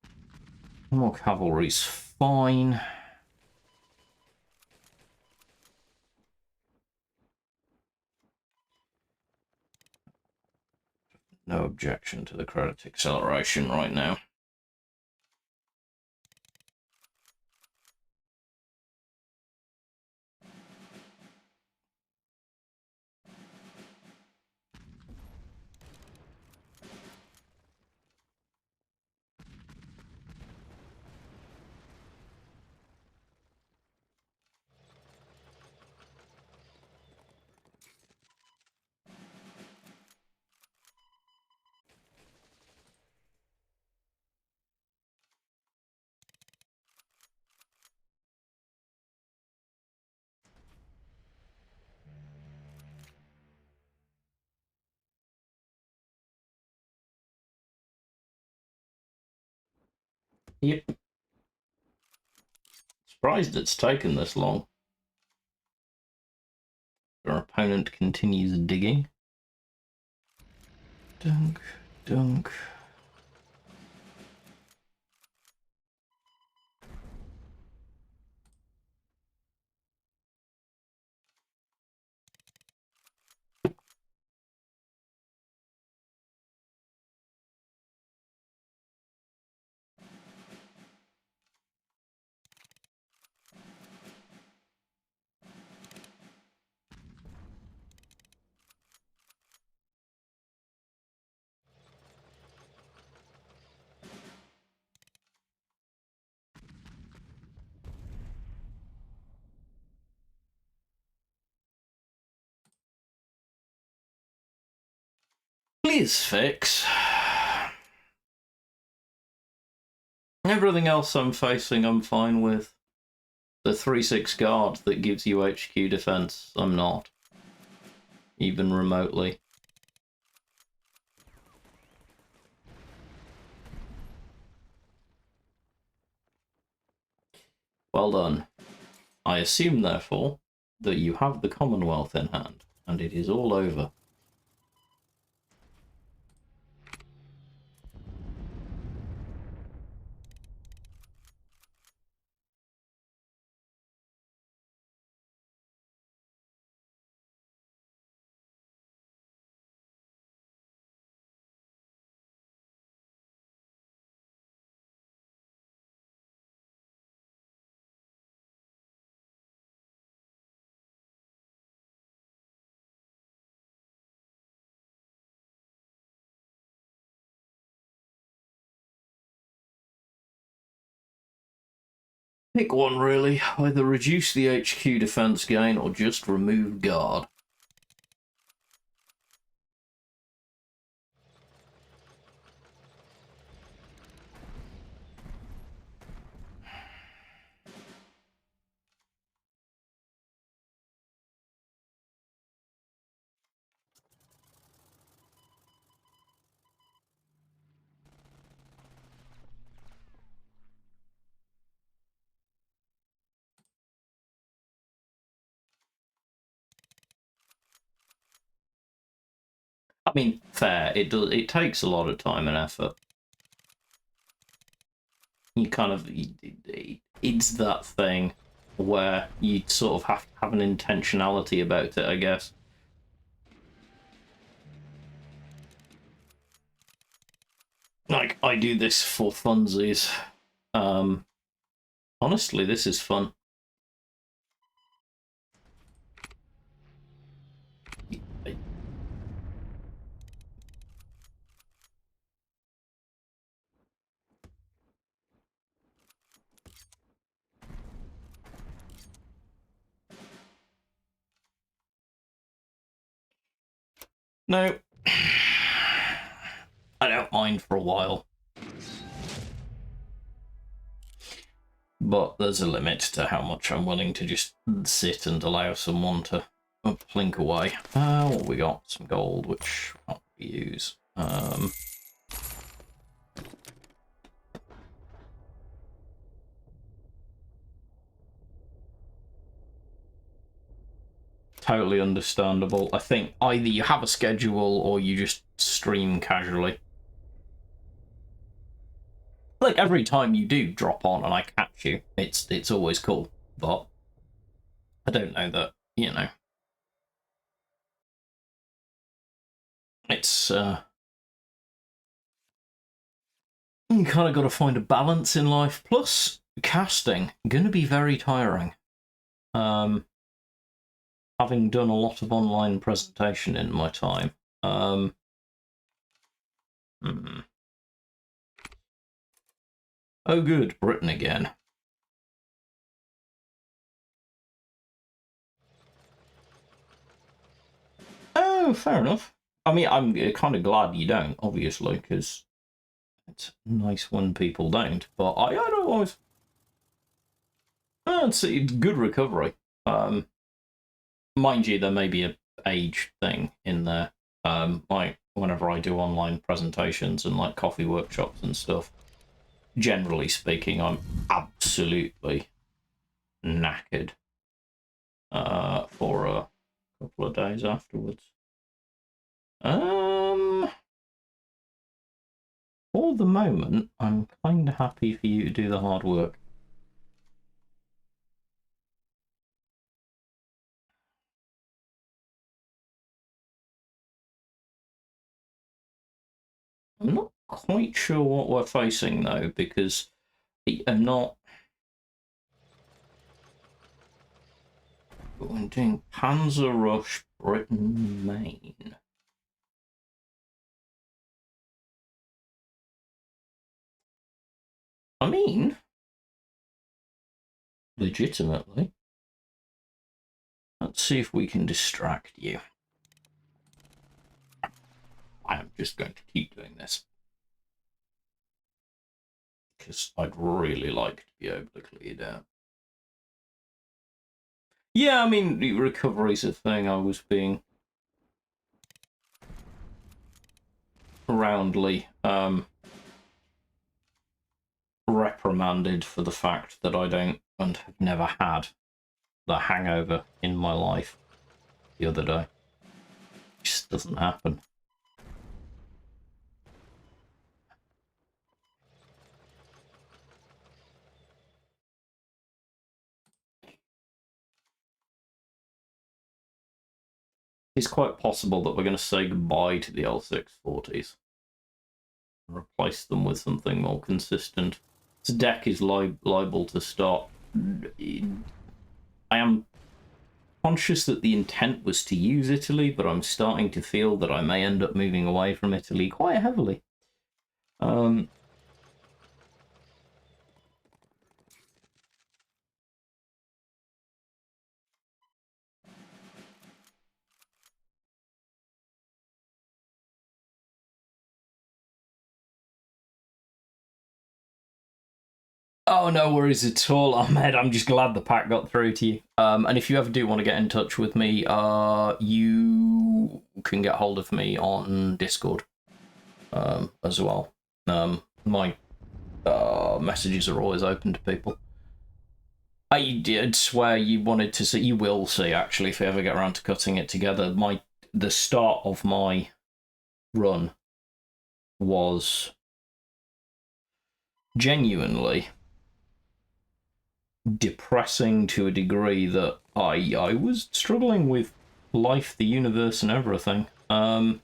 S1: More cavalry's fine. No objection to the credit acceleration right now. Yep. Surprised it's taken this long. Our opponent continues digging. Dunk, dunk. Please fix. Everything else I'm facing, I'm fine with. The 3/6 guard that gives you HQ defense, I'm not. Even remotely. Well done. I assume, therefore, that you have the Commonwealth in hand, and it is all over. Pick one, really. Either reduce the HQ defense gain or just remove guard. I mean, fair. It takes a lot of time and effort. You kind of... It's that thing where you sort of have to have an intentionality about it, I guess. Like, I do this for funsies. Honestly, this is fun. No, I don't mind for a while. But there's a limit to how much I'm willing to just sit and allow someone to plink away. What we got? Some gold, which I'll use. Totally understandable. I think either you have a schedule or you just stream casually. Like, every time you do drop on and I catch you, it's always cool. But I don't know that, you know. It's, you kind of got to find a balance in life. Plus, casting, gonna be very tiring. Having done a lot of online presentation in my time. Oh good, Britain again. Oh, fair enough. I mean, I'm kind of glad you don't, obviously, because it's nice when people don't, but I don't always... it's good recovery. Mind you, there may be an age thing in there. Like, whenever I do online presentations and, like, coffee workshops and stuff, generally speaking, I'm absolutely knackered for a couple of days afterwards. For the moment, I'm kind of happy for you to do the hard work. I'm not quite sure what we're facing, though, because I'm not... I'm doing Panzer Rush, Britain, Maine. I mean, legitimately. Let's see if we can distract you. I am just going to keep doing this, because I'd really like to be able to clear down. Yeah, I mean, recovery's a thing. I was being roundly reprimanded for the fact that I don't and have never had the hangover in my life the other day. It just doesn't happen. It's quite possible that we're going to say goodbye to the L640s and replace them with something more consistent. This deck is liable to start. I am conscious that the intent was to use Italy, but I'm starting to feel that I may end up moving away from Italy quite heavily. Oh, no worries at all, Ahmed. I'm just glad the pack got through to you. And if you ever do want to get in touch with me, you can get hold of me on Discord as well. My messages are always open to people. I did swear you wanted to see. You will see, actually, if we ever get around to cutting it together. The start of my run was genuinely depressing to a degree that I was struggling with life, the universe, and everything. I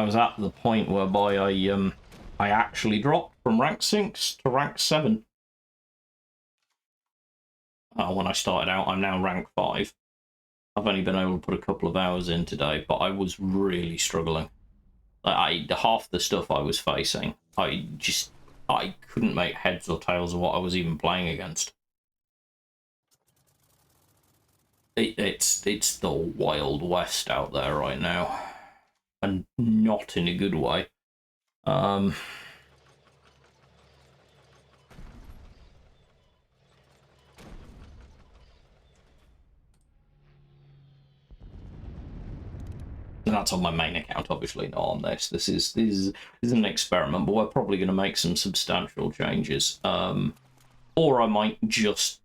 S1: was at the point whereby I actually dropped from rank 6 to rank 7. When I started out, I'm now rank 5. I've only been able to put a couple of hours in today, but I was really struggling. Half the stuff I was facing, I couldn't make heads or tails of what I was even playing against. It's the Wild West out there right now, and not in a good way. And that's on my main account, obviously, not on this. This is an experiment, but we're probably going to make some substantial changes. Or I might just...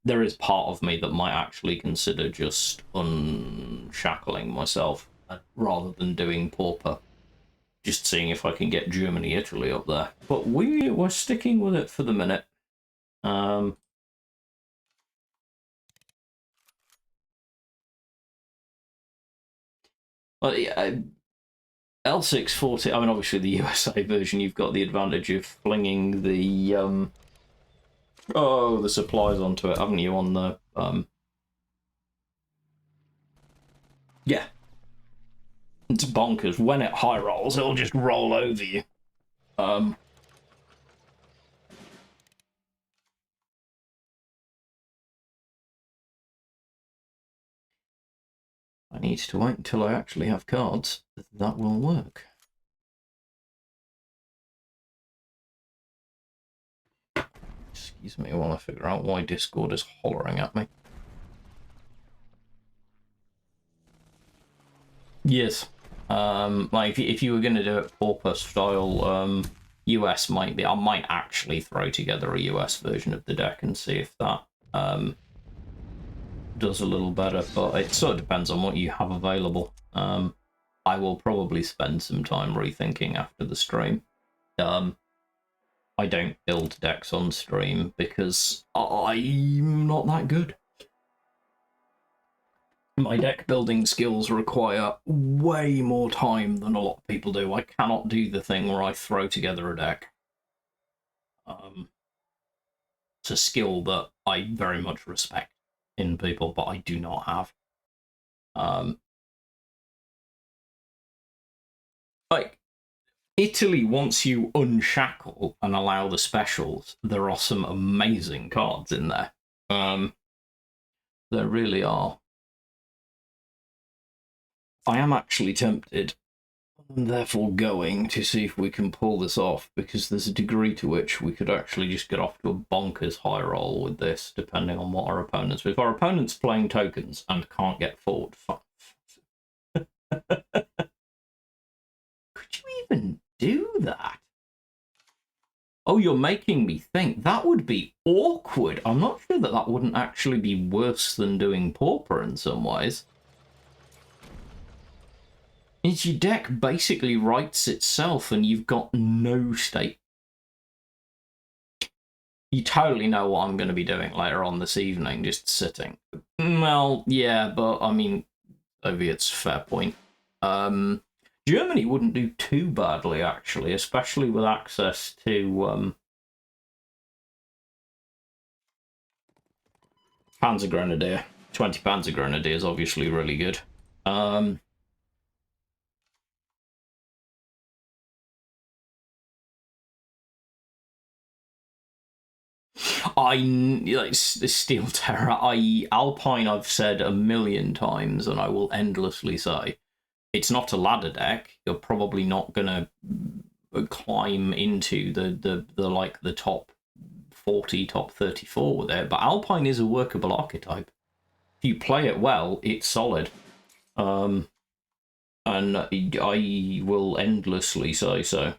S1: There is part of me that might actually consider just unshackling myself rather than doing Pauper. Just seeing if I can get Germany, Italy up there. But we're sticking with it for the minute. Well, yeah, L640, I mean, obviously the USA version, you've got the advantage of flinging the supplies onto it, haven't you, on the, yeah. It's bonkers. When it high rolls, it'll just roll over you. I need to wait until I actually have cards. That will work. Excuse me while I figure out why Discord is hollering at me. Yes. Like if you were going to do it Pauper style, US might be. I might actually throw together a US version of the deck and see if that does a little better. But it sort of depends on what you have available. I will probably spend some time rethinking after the stream. I don't build decks on stream because I'm not that good. My deck building skills require way more time than a lot of people do. I cannot do the thing where I throw together a deck. It's a skill that I very much respect in people, but I do not have. Like, Italy, once you unshackle and allow the specials, there are some amazing cards in there. There really are. I am actually tempted, and therefore going to see if we can pull this off, because there's a degree to which we could actually just get off to a bonkers high roll with this, depending on what our opponents. If our opponent's playing tokens and can't get forward, could you even do that? Oh, you're making me think. That would be awkward. I'm not sure that that wouldn't actually be worse than doing Pauper in some ways. Is your deck basically writes itself and you've got no state. You totally know what I'm going to be doing later on this evening, just sitting. Well, yeah, but I mean, it's a fair point. Germany wouldn't do too badly, actually, especially with access to Panzergrenadier. 20 Panzergrenadier is obviously really good. Like Steel Terror, i.e. Alpine, I've said a million times, and I will endlessly say, it's not a ladder deck. You're probably not gonna climb into the like the top 40, top 34 with it. But Alpine is a workable archetype. If you play it well, it's solid. And I will endlessly say so.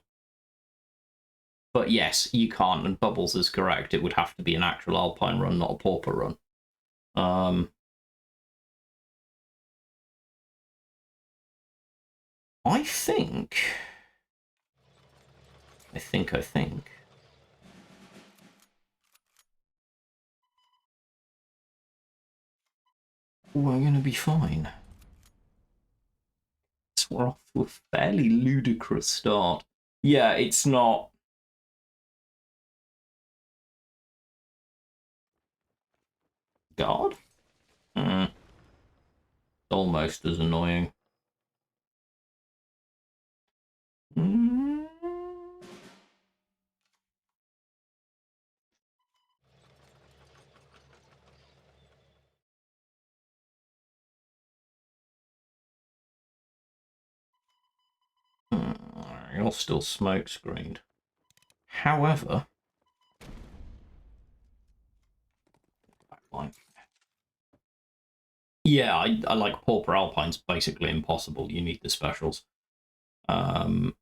S1: But yes, you can't, and Bubbles is correct. It would have to be an actual Alpine run, not a Pauper run. I think. We're going to be fine. So we're off to a fairly ludicrous start. Yeah, it's not. God? Almost as annoying. You're still smoke screened. However, yeah, I like Pauper Alpine's basically impossible. You need the specials. But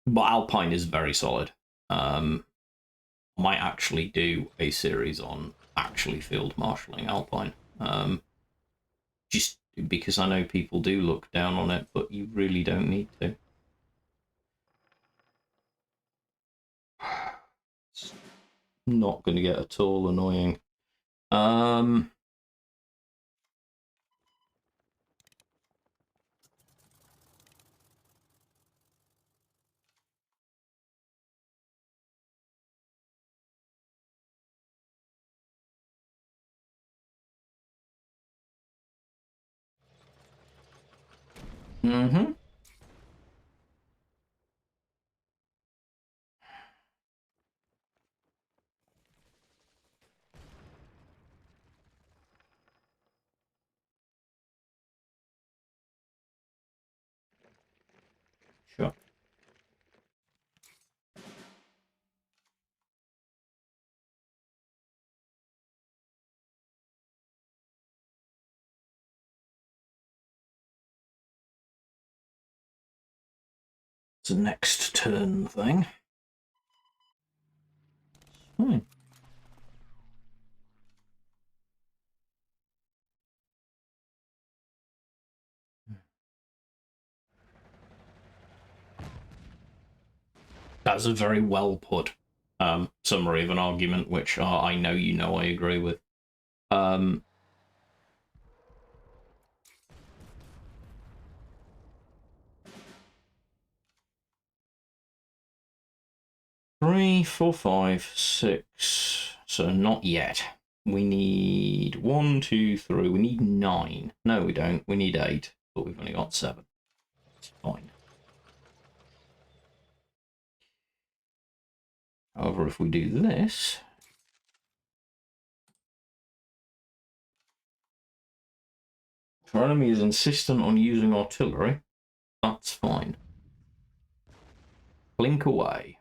S1: Alpine is very solid. Might actually do a series on actually field marshalling Alpine. Just because I know people do look down on it, but you really don't need to. It's not going to get at all annoying. Sure. It's a next turn thing. Fine. That's a very well put summary of an argument, which I know you know I agree with. 3, 4, 5, 6. So not yet. We need 1, 2, 3. We need 9. No, we don't. We need 8, but we've only got 7. It's fine. However, if we do this, if our enemy is insistent on using artillery, that's fine. Blink away.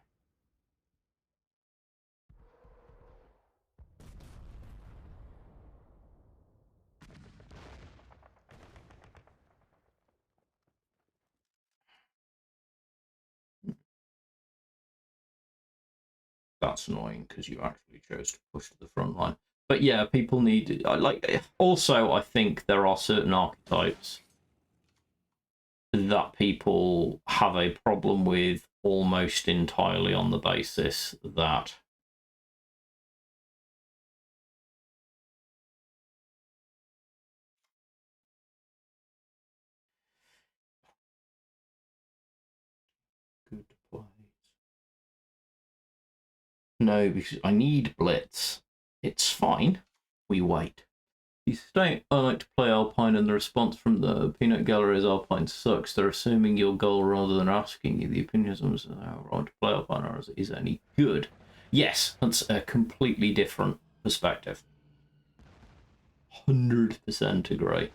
S1: That's annoying because you actually chose to push to the front line. But yeah, people need. Also, I think there are certain archetypes that people have a problem with almost entirely on the basis that good plays. No, because I need blitz. It's fine. We wait. You state, I like to play Alpine, and the response from the peanut gallery is Alpine sucks. They're assuming your goal rather than asking you the opinions of how I want to play Alpine or is it any good. Yes, that's a completely different perspective. 100% agree.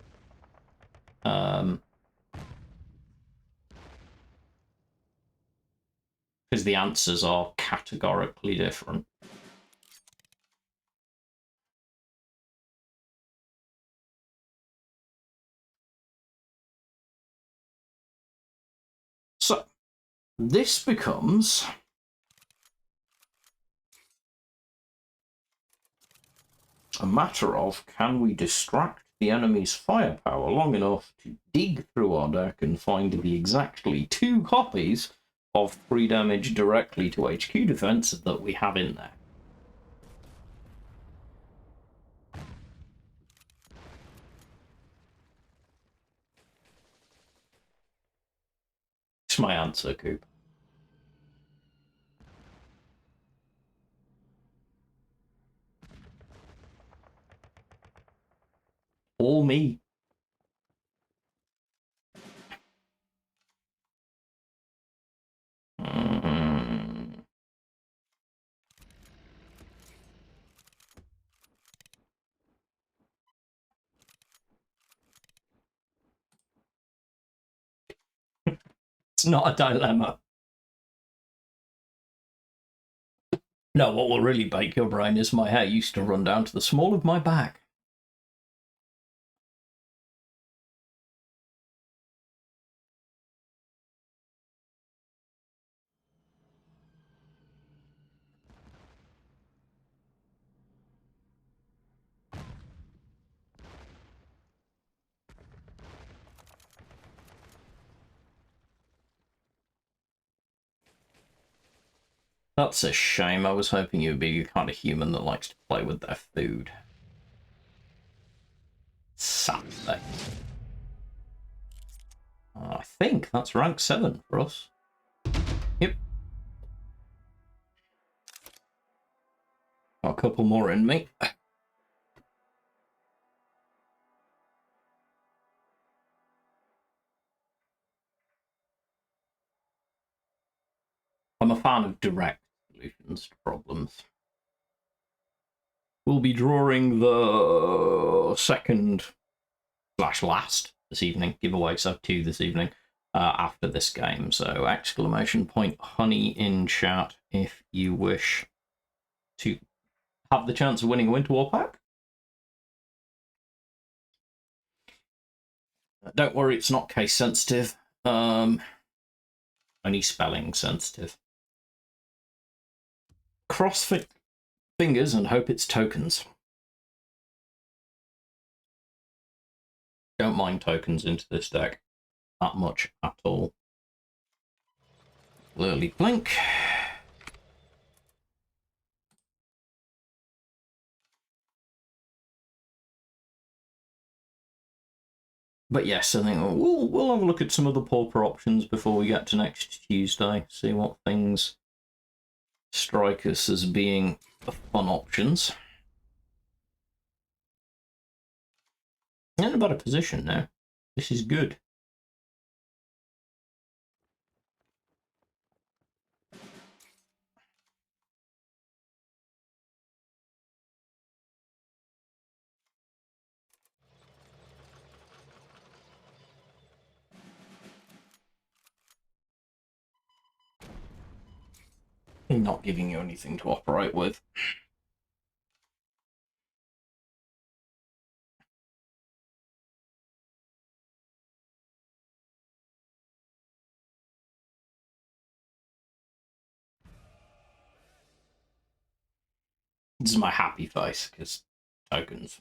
S1: because the answers are categorically different. So, this becomes a matter of, can we distract the enemy's firepower long enough to dig through our deck and find the exactly 2 copies of 3 damage directly to HQ defense that we have in there. It's my answer, Coop. All me. It's not a dilemma. No, what will really bake your brain is my hair used to run down to the small of my back. That's a shame. I was hoping you would be the kind of human that likes to play with their food. Saturday. I think that's rank 7 for us. Yep. Got a couple more in me. I'm a fan of direct solutions to problems. We'll be drawing the second / last this evening giveaway, so 2 this evening after this game. So exclamation point honey in chat if you wish to have the chance of winning a Winter War pack. Don't worry, it's not case sensitive. Only spelling sensitive. Cross fingers and hope it's tokens. Don't mind tokens into this deck that much at all. Lurly Blink. But yes, I think we'll have a look at some of the pauper options before we get to next Tuesday. See what things strike us as being fun options. I'm in a better position now. This is good. Not giving you anything to operate with. This is my happy face, because tokens.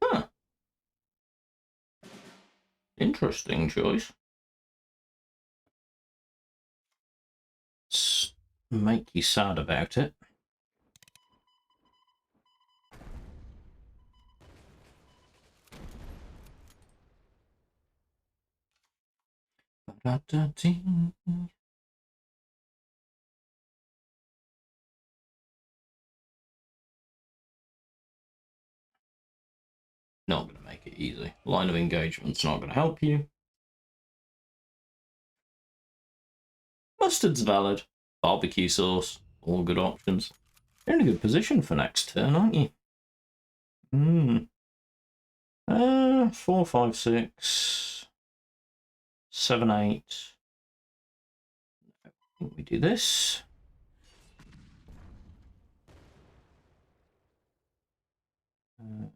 S1: Huh. Interesting choice. Let's make you sad about it. Not going to make it easy. Line of engagement's not going to help you. Mustard's valid. Barbecue sauce. All good options. You're in a good position for next turn, aren't you? 4, 5, 6, 7, 8. I think we do this.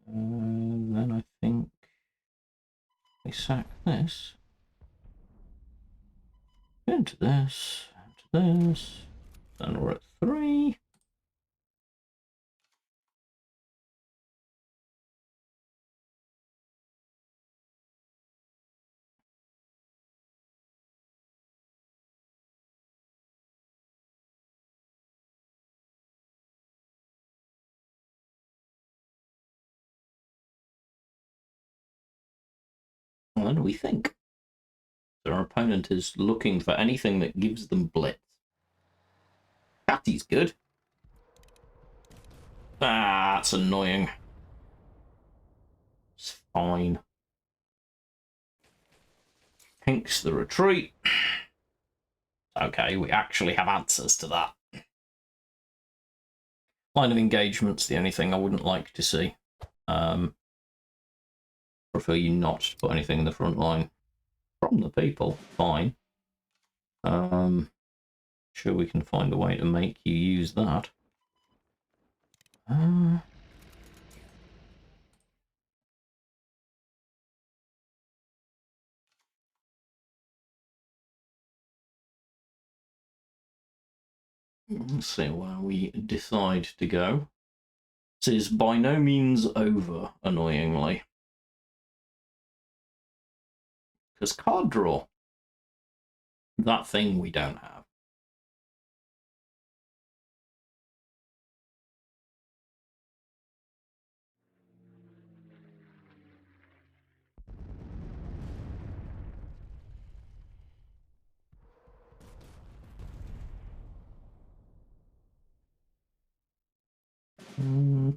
S1: Then I think we sack this. Into this. Into this. Then we're at 3. What do we think? Our opponent is looking for anything that gives them blitz. Catty's good. Ah, that's annoying. It's fine. Pink's the retreat. Okay, we actually have answers to that. Line of engagement's the only thing I wouldn't like to see. Prefer you not to put anything in the front line. From the people, fine. Sure we can find a way to make you use that. Let's see where we decide to go. This is by no means over, annoyingly. Because card draw. That thing we don't have.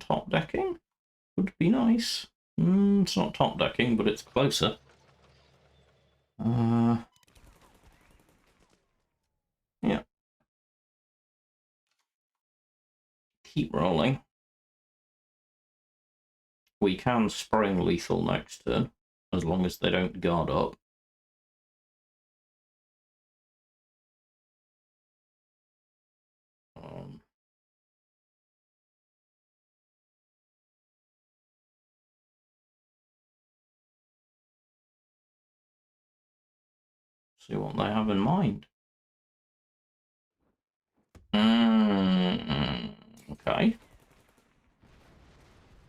S1: Top decking would be nice. It's not top decking, but it's closer. Yeah. Keep rolling. We can spring lethal next turn, as long as they don't guard up. See what they have in mind. Okay.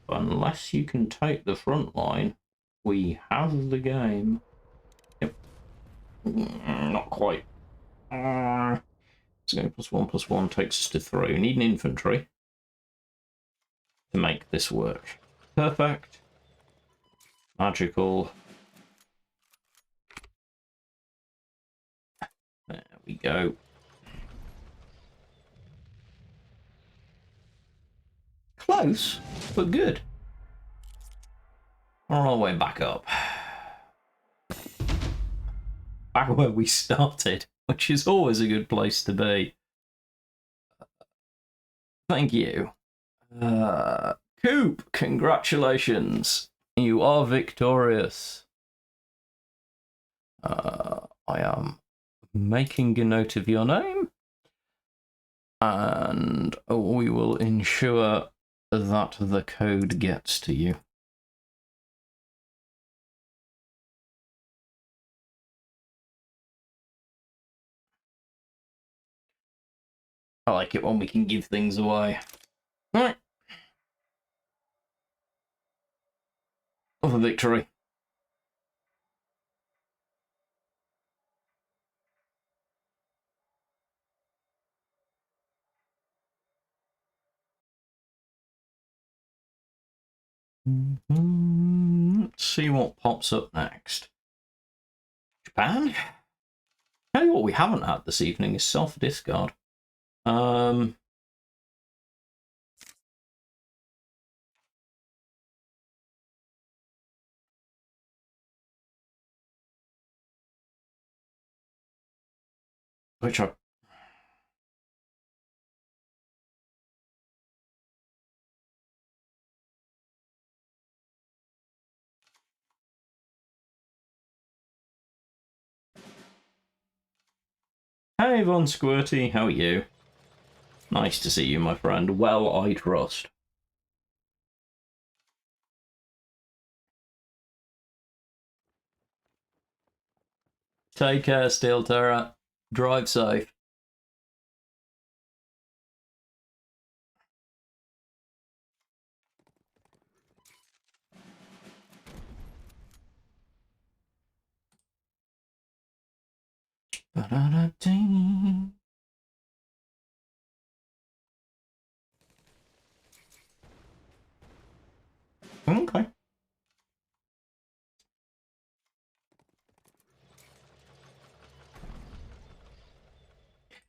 S1: But unless you can take the front line, we have the game. Yep. Not quite. So +1/+1 takes us to 3. We need an infantry to make this work. Perfect. Magical. There we go. Close, but good. We're on our way back up. Back where we started, which is always a good place to be. Thank you. Coop, congratulations. You are victorious. I am making a note of your name, and we will ensure that the code gets to you. I like it when we can give things away. Right. Of a victory. Let's see what pops up next. Japan? Tell you what we haven't had this evening is self-discard. Which I Hey, Von Squirty, how are you? Nice to see you, my friend. Well, I trust. Take care, Steel Terror. Drive safe. Okay.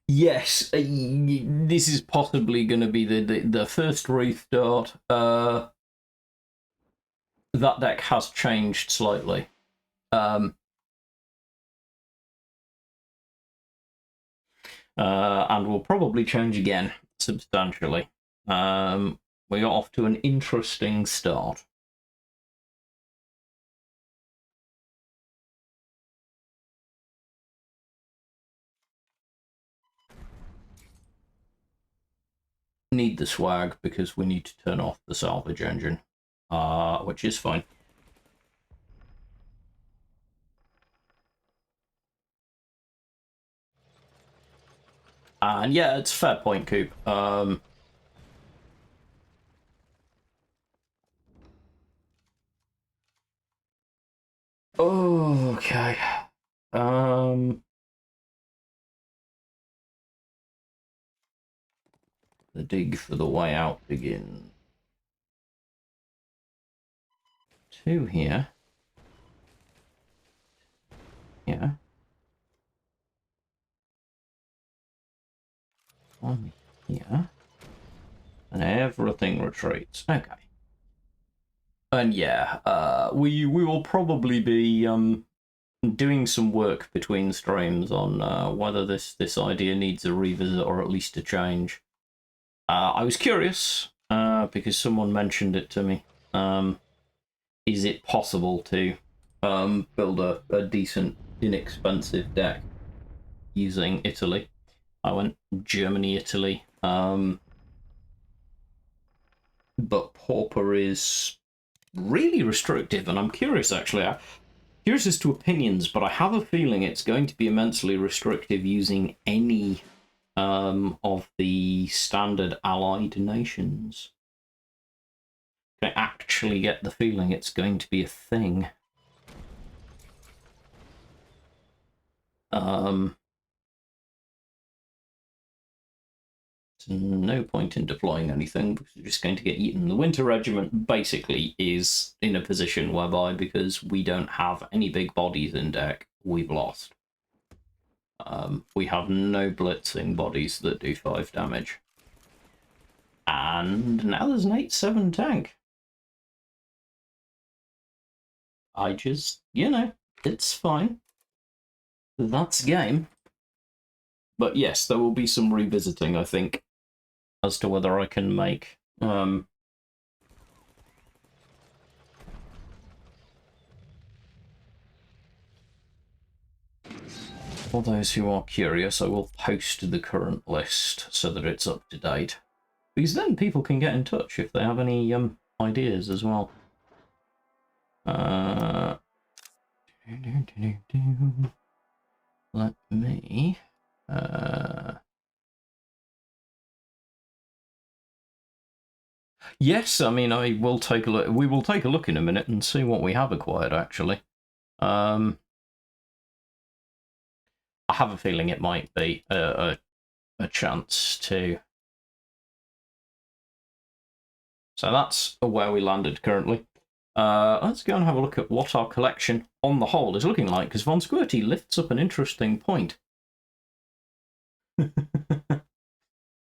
S1: Yes, this is possibly going to be the first restart. That deck has changed slightly. And will probably change again substantially. We got off to an interesting start. Need the swag because we need to turn off the salvage engine, which is fine. And yeah, it's a fair point, Coop. Okay. The dig for the way out begins. 2 here. Yeah. 1 here. And everything retreats. Okay. And yeah, we will probably be doing some work between streams on whether this idea needs a revisit or at least a change. I was curious because someone mentioned it to me. Is it possible to build a decent, inexpensive deck using Italy? I went Germany, Italy. But Pauper is really restrictive, and I'm curious, actually. I'm curious as to opinions, but I have a feeling it's going to be immensely restrictive using any of the standard allied nations. I actually get the feeling it's going to be a thing. There's no point in deploying anything because you're just going to get eaten. The Winter Regiment basically is in a position whereby, because we don't have any big bodies in deck, we've lost. We have no blitzing bodies that do 5 damage. And now there's an 8-7 tank. I just, you know, it's fine. That's game. But yes, there will be some revisiting, I think, as to whether I can make for those who are curious, I will post the current list so that it's up to date. Because then people can get in touch if they have any ideas as well. Let me yes, I mean, I will take a look. We will take a look in a minute and see what we have acquired, actually. I have a feeling it might be a chance to. So that's where we landed currently. Let's go and have a look at what our collection on the whole is looking like, because Von Squirty lifts up an interesting point.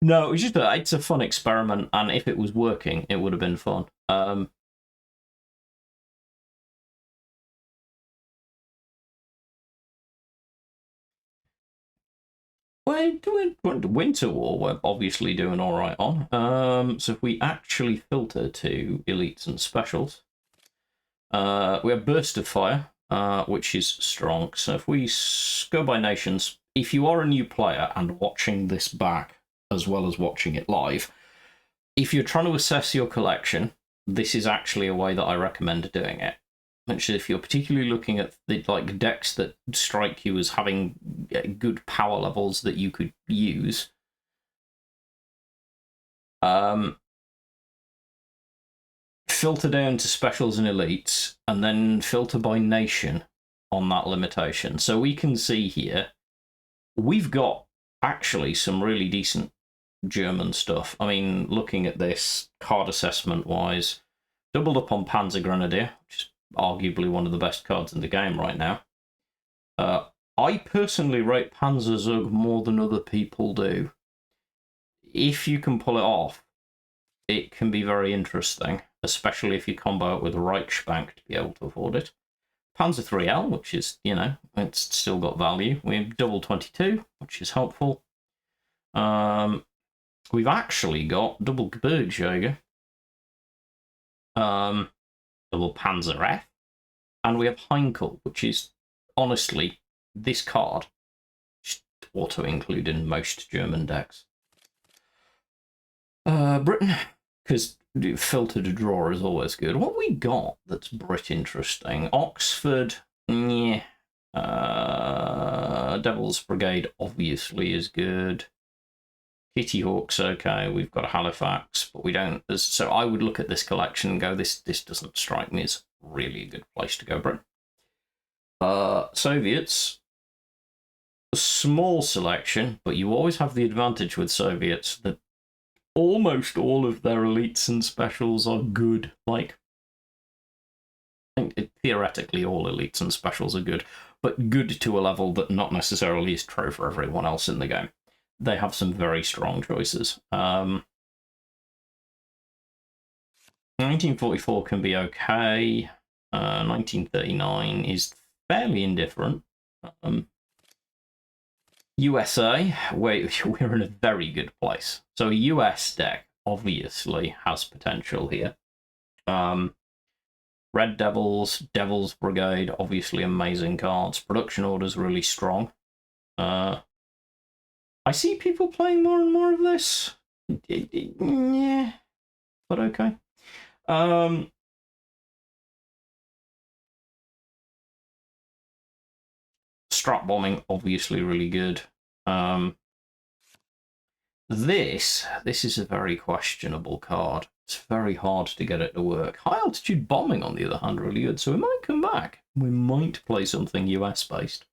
S1: No, it was just it's a fun experiment, and if it was working, it would have been fun. Winter War, we're obviously doing all right on. So if we actually filter to elites and specials, we have Burst of Fire, which is strong. So if we go by nations, if you are a new player and watching this back as well as watching it live, if you're trying to assess your collection, this is actually a way that I recommend doing it. Which is if you're particularly looking at the decks that strike you as having good power levels that you could use. Filter down to specials and elites, and then filter by nation on that limitation. So we can see here, we've got actually some really decent German stuff. I mean, looking at this card assessment wise, doubled up on Panzergrenadier, which is arguably one of the best cards in the game right now. I personally rate PANZERZUG more than other people do. If you can pull it off, it can be very interesting, especially if you combo it with REICHSBANK to be able to afford it. Panzer III-L, which is, you know, it's still got value. We have double 22, which is helpful. We've actually got double Gebirgsjäger, double Panzer F, and we have Heinkel, which is, honestly, this card just auto-include in most German decks. Britain, because filtered draw is always good. What we got that's Brit interesting? Oxford, yeah. Devil's Brigade obviously is good. Kitty Hawk's okay. We've got a Halifax, but we don't. So I would look at this collection and go, this doesn't strike me as really a good place to go, Britain. Soviets, a small selection, but you always have the advantage with Soviets that almost all of their elites and specials are good. Like, I think theoretically all elites and specials are good, but good to a level that not necessarily is true for everyone else in the game. They have some very strong choices. 1944 can be okay. 1939 is fairly indifferent. USA, we're in a very good place. So a US deck obviously has potential here. Red Devils, Devil's Brigade, obviously amazing cards. Production Order's really strong. I see people playing more and more of this. Yeah, but okay. Strap Bombing, obviously really good. This is a very questionable card. It's very hard to get it to work. High Altitude Bombing, on the other hand, really good. So we might come back. We might play something US-based.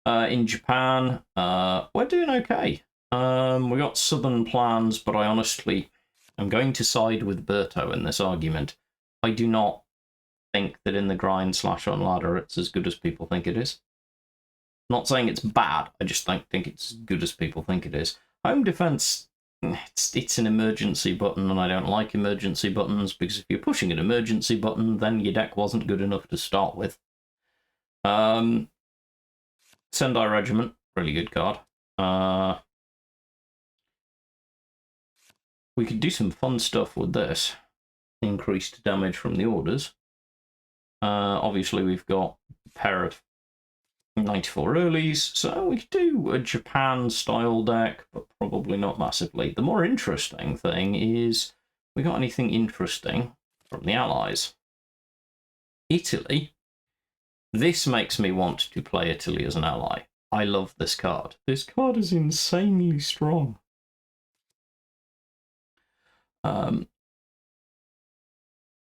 S1: In Japan, we're doing okay. We got Southern plans, but I honestly am going to side with Berto in this argument. I do not think that in the grind/on ladder it's as good as people think it is. Not saying it's bad, I just don't think it's as good as people think it is. Home defense, it's an emergency button, and I don't like emergency buttons, because if you're pushing an emergency button, then your deck wasn't good enough to start with. Sendai Regiment, really good card. We could do some fun stuff with this. Increased damage from the orders. Obviously, we've got a pair of 94 earlies, so we could do a Japan-style deck, but probably not massively. The more interesting thing is, we got anything interesting from the Allies? Italy. This makes me want to play Italy as an ally. I love this card. This card is insanely strong.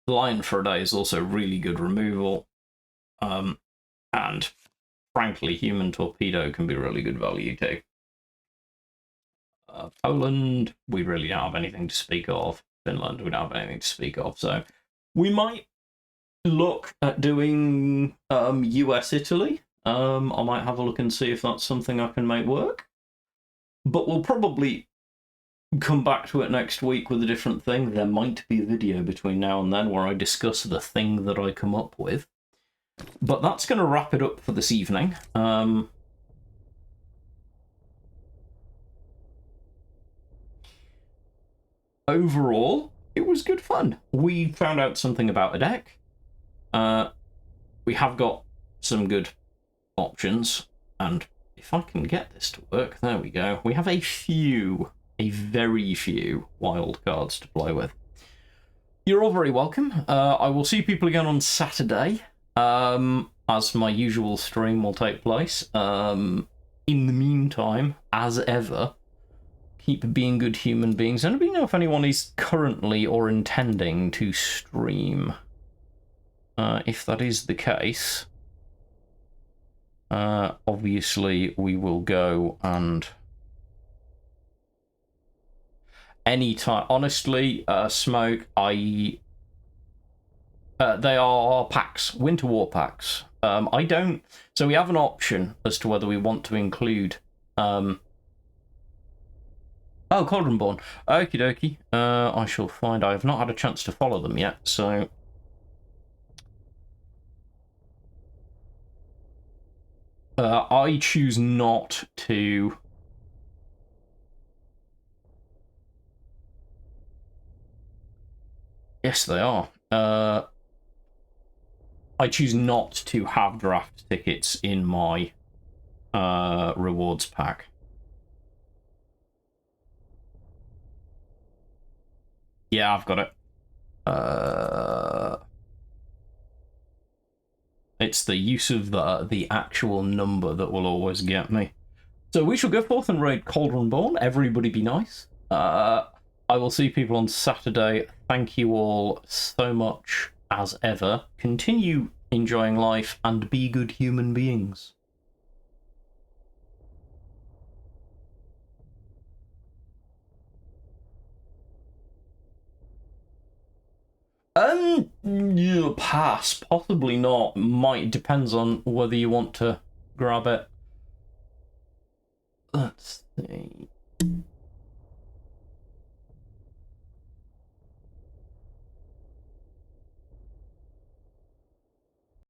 S1: Lion for a Day is also really good removal. And frankly, Human Torpedo can be really good value too. Poland, we really don't have anything to speak of. Finland, we don't have anything to speak of. So we might look at doing US-Italy. I might have a look and see if that's something I can make work. But we'll probably come back to it next week with a different thing. There might be a video between now and then where I discuss the thing that I come up with. But that's going to wrap it up for this evening. Overall, it was good fun. We found out something about a deck. We have got some good options, and if I can get this to work, there we go. We have a very few wild cards to play with. You're all very welcome. I will see people again on Saturday, as my usual stream will take place. In the meantime, as ever, keep being good human beings. Anybody know if anyone is currently or intending to stream? If that is the case, obviously we will go and anytime. Honestly, Smoke, they are packs, Winter War packs. I don't. So we have an option as to whether we want to include. Oh, Cauldronborn. Okie dokie. I shall find. I have not had a chance to follow them yet, so. I choose not to. Yes, they are. I choose not to have draft tickets in my rewards pack. Yeah, I've got it. It's the use of the actual number that will always get me. So we shall go forth and raid Cauldronborn. Everybody be nice. I will see people on Saturday. Thank you all so much, as ever. Continue enjoying life and be good human beings. Yeah, pass. Possibly not. Might. Depends on whether you want to grab it. Let's see.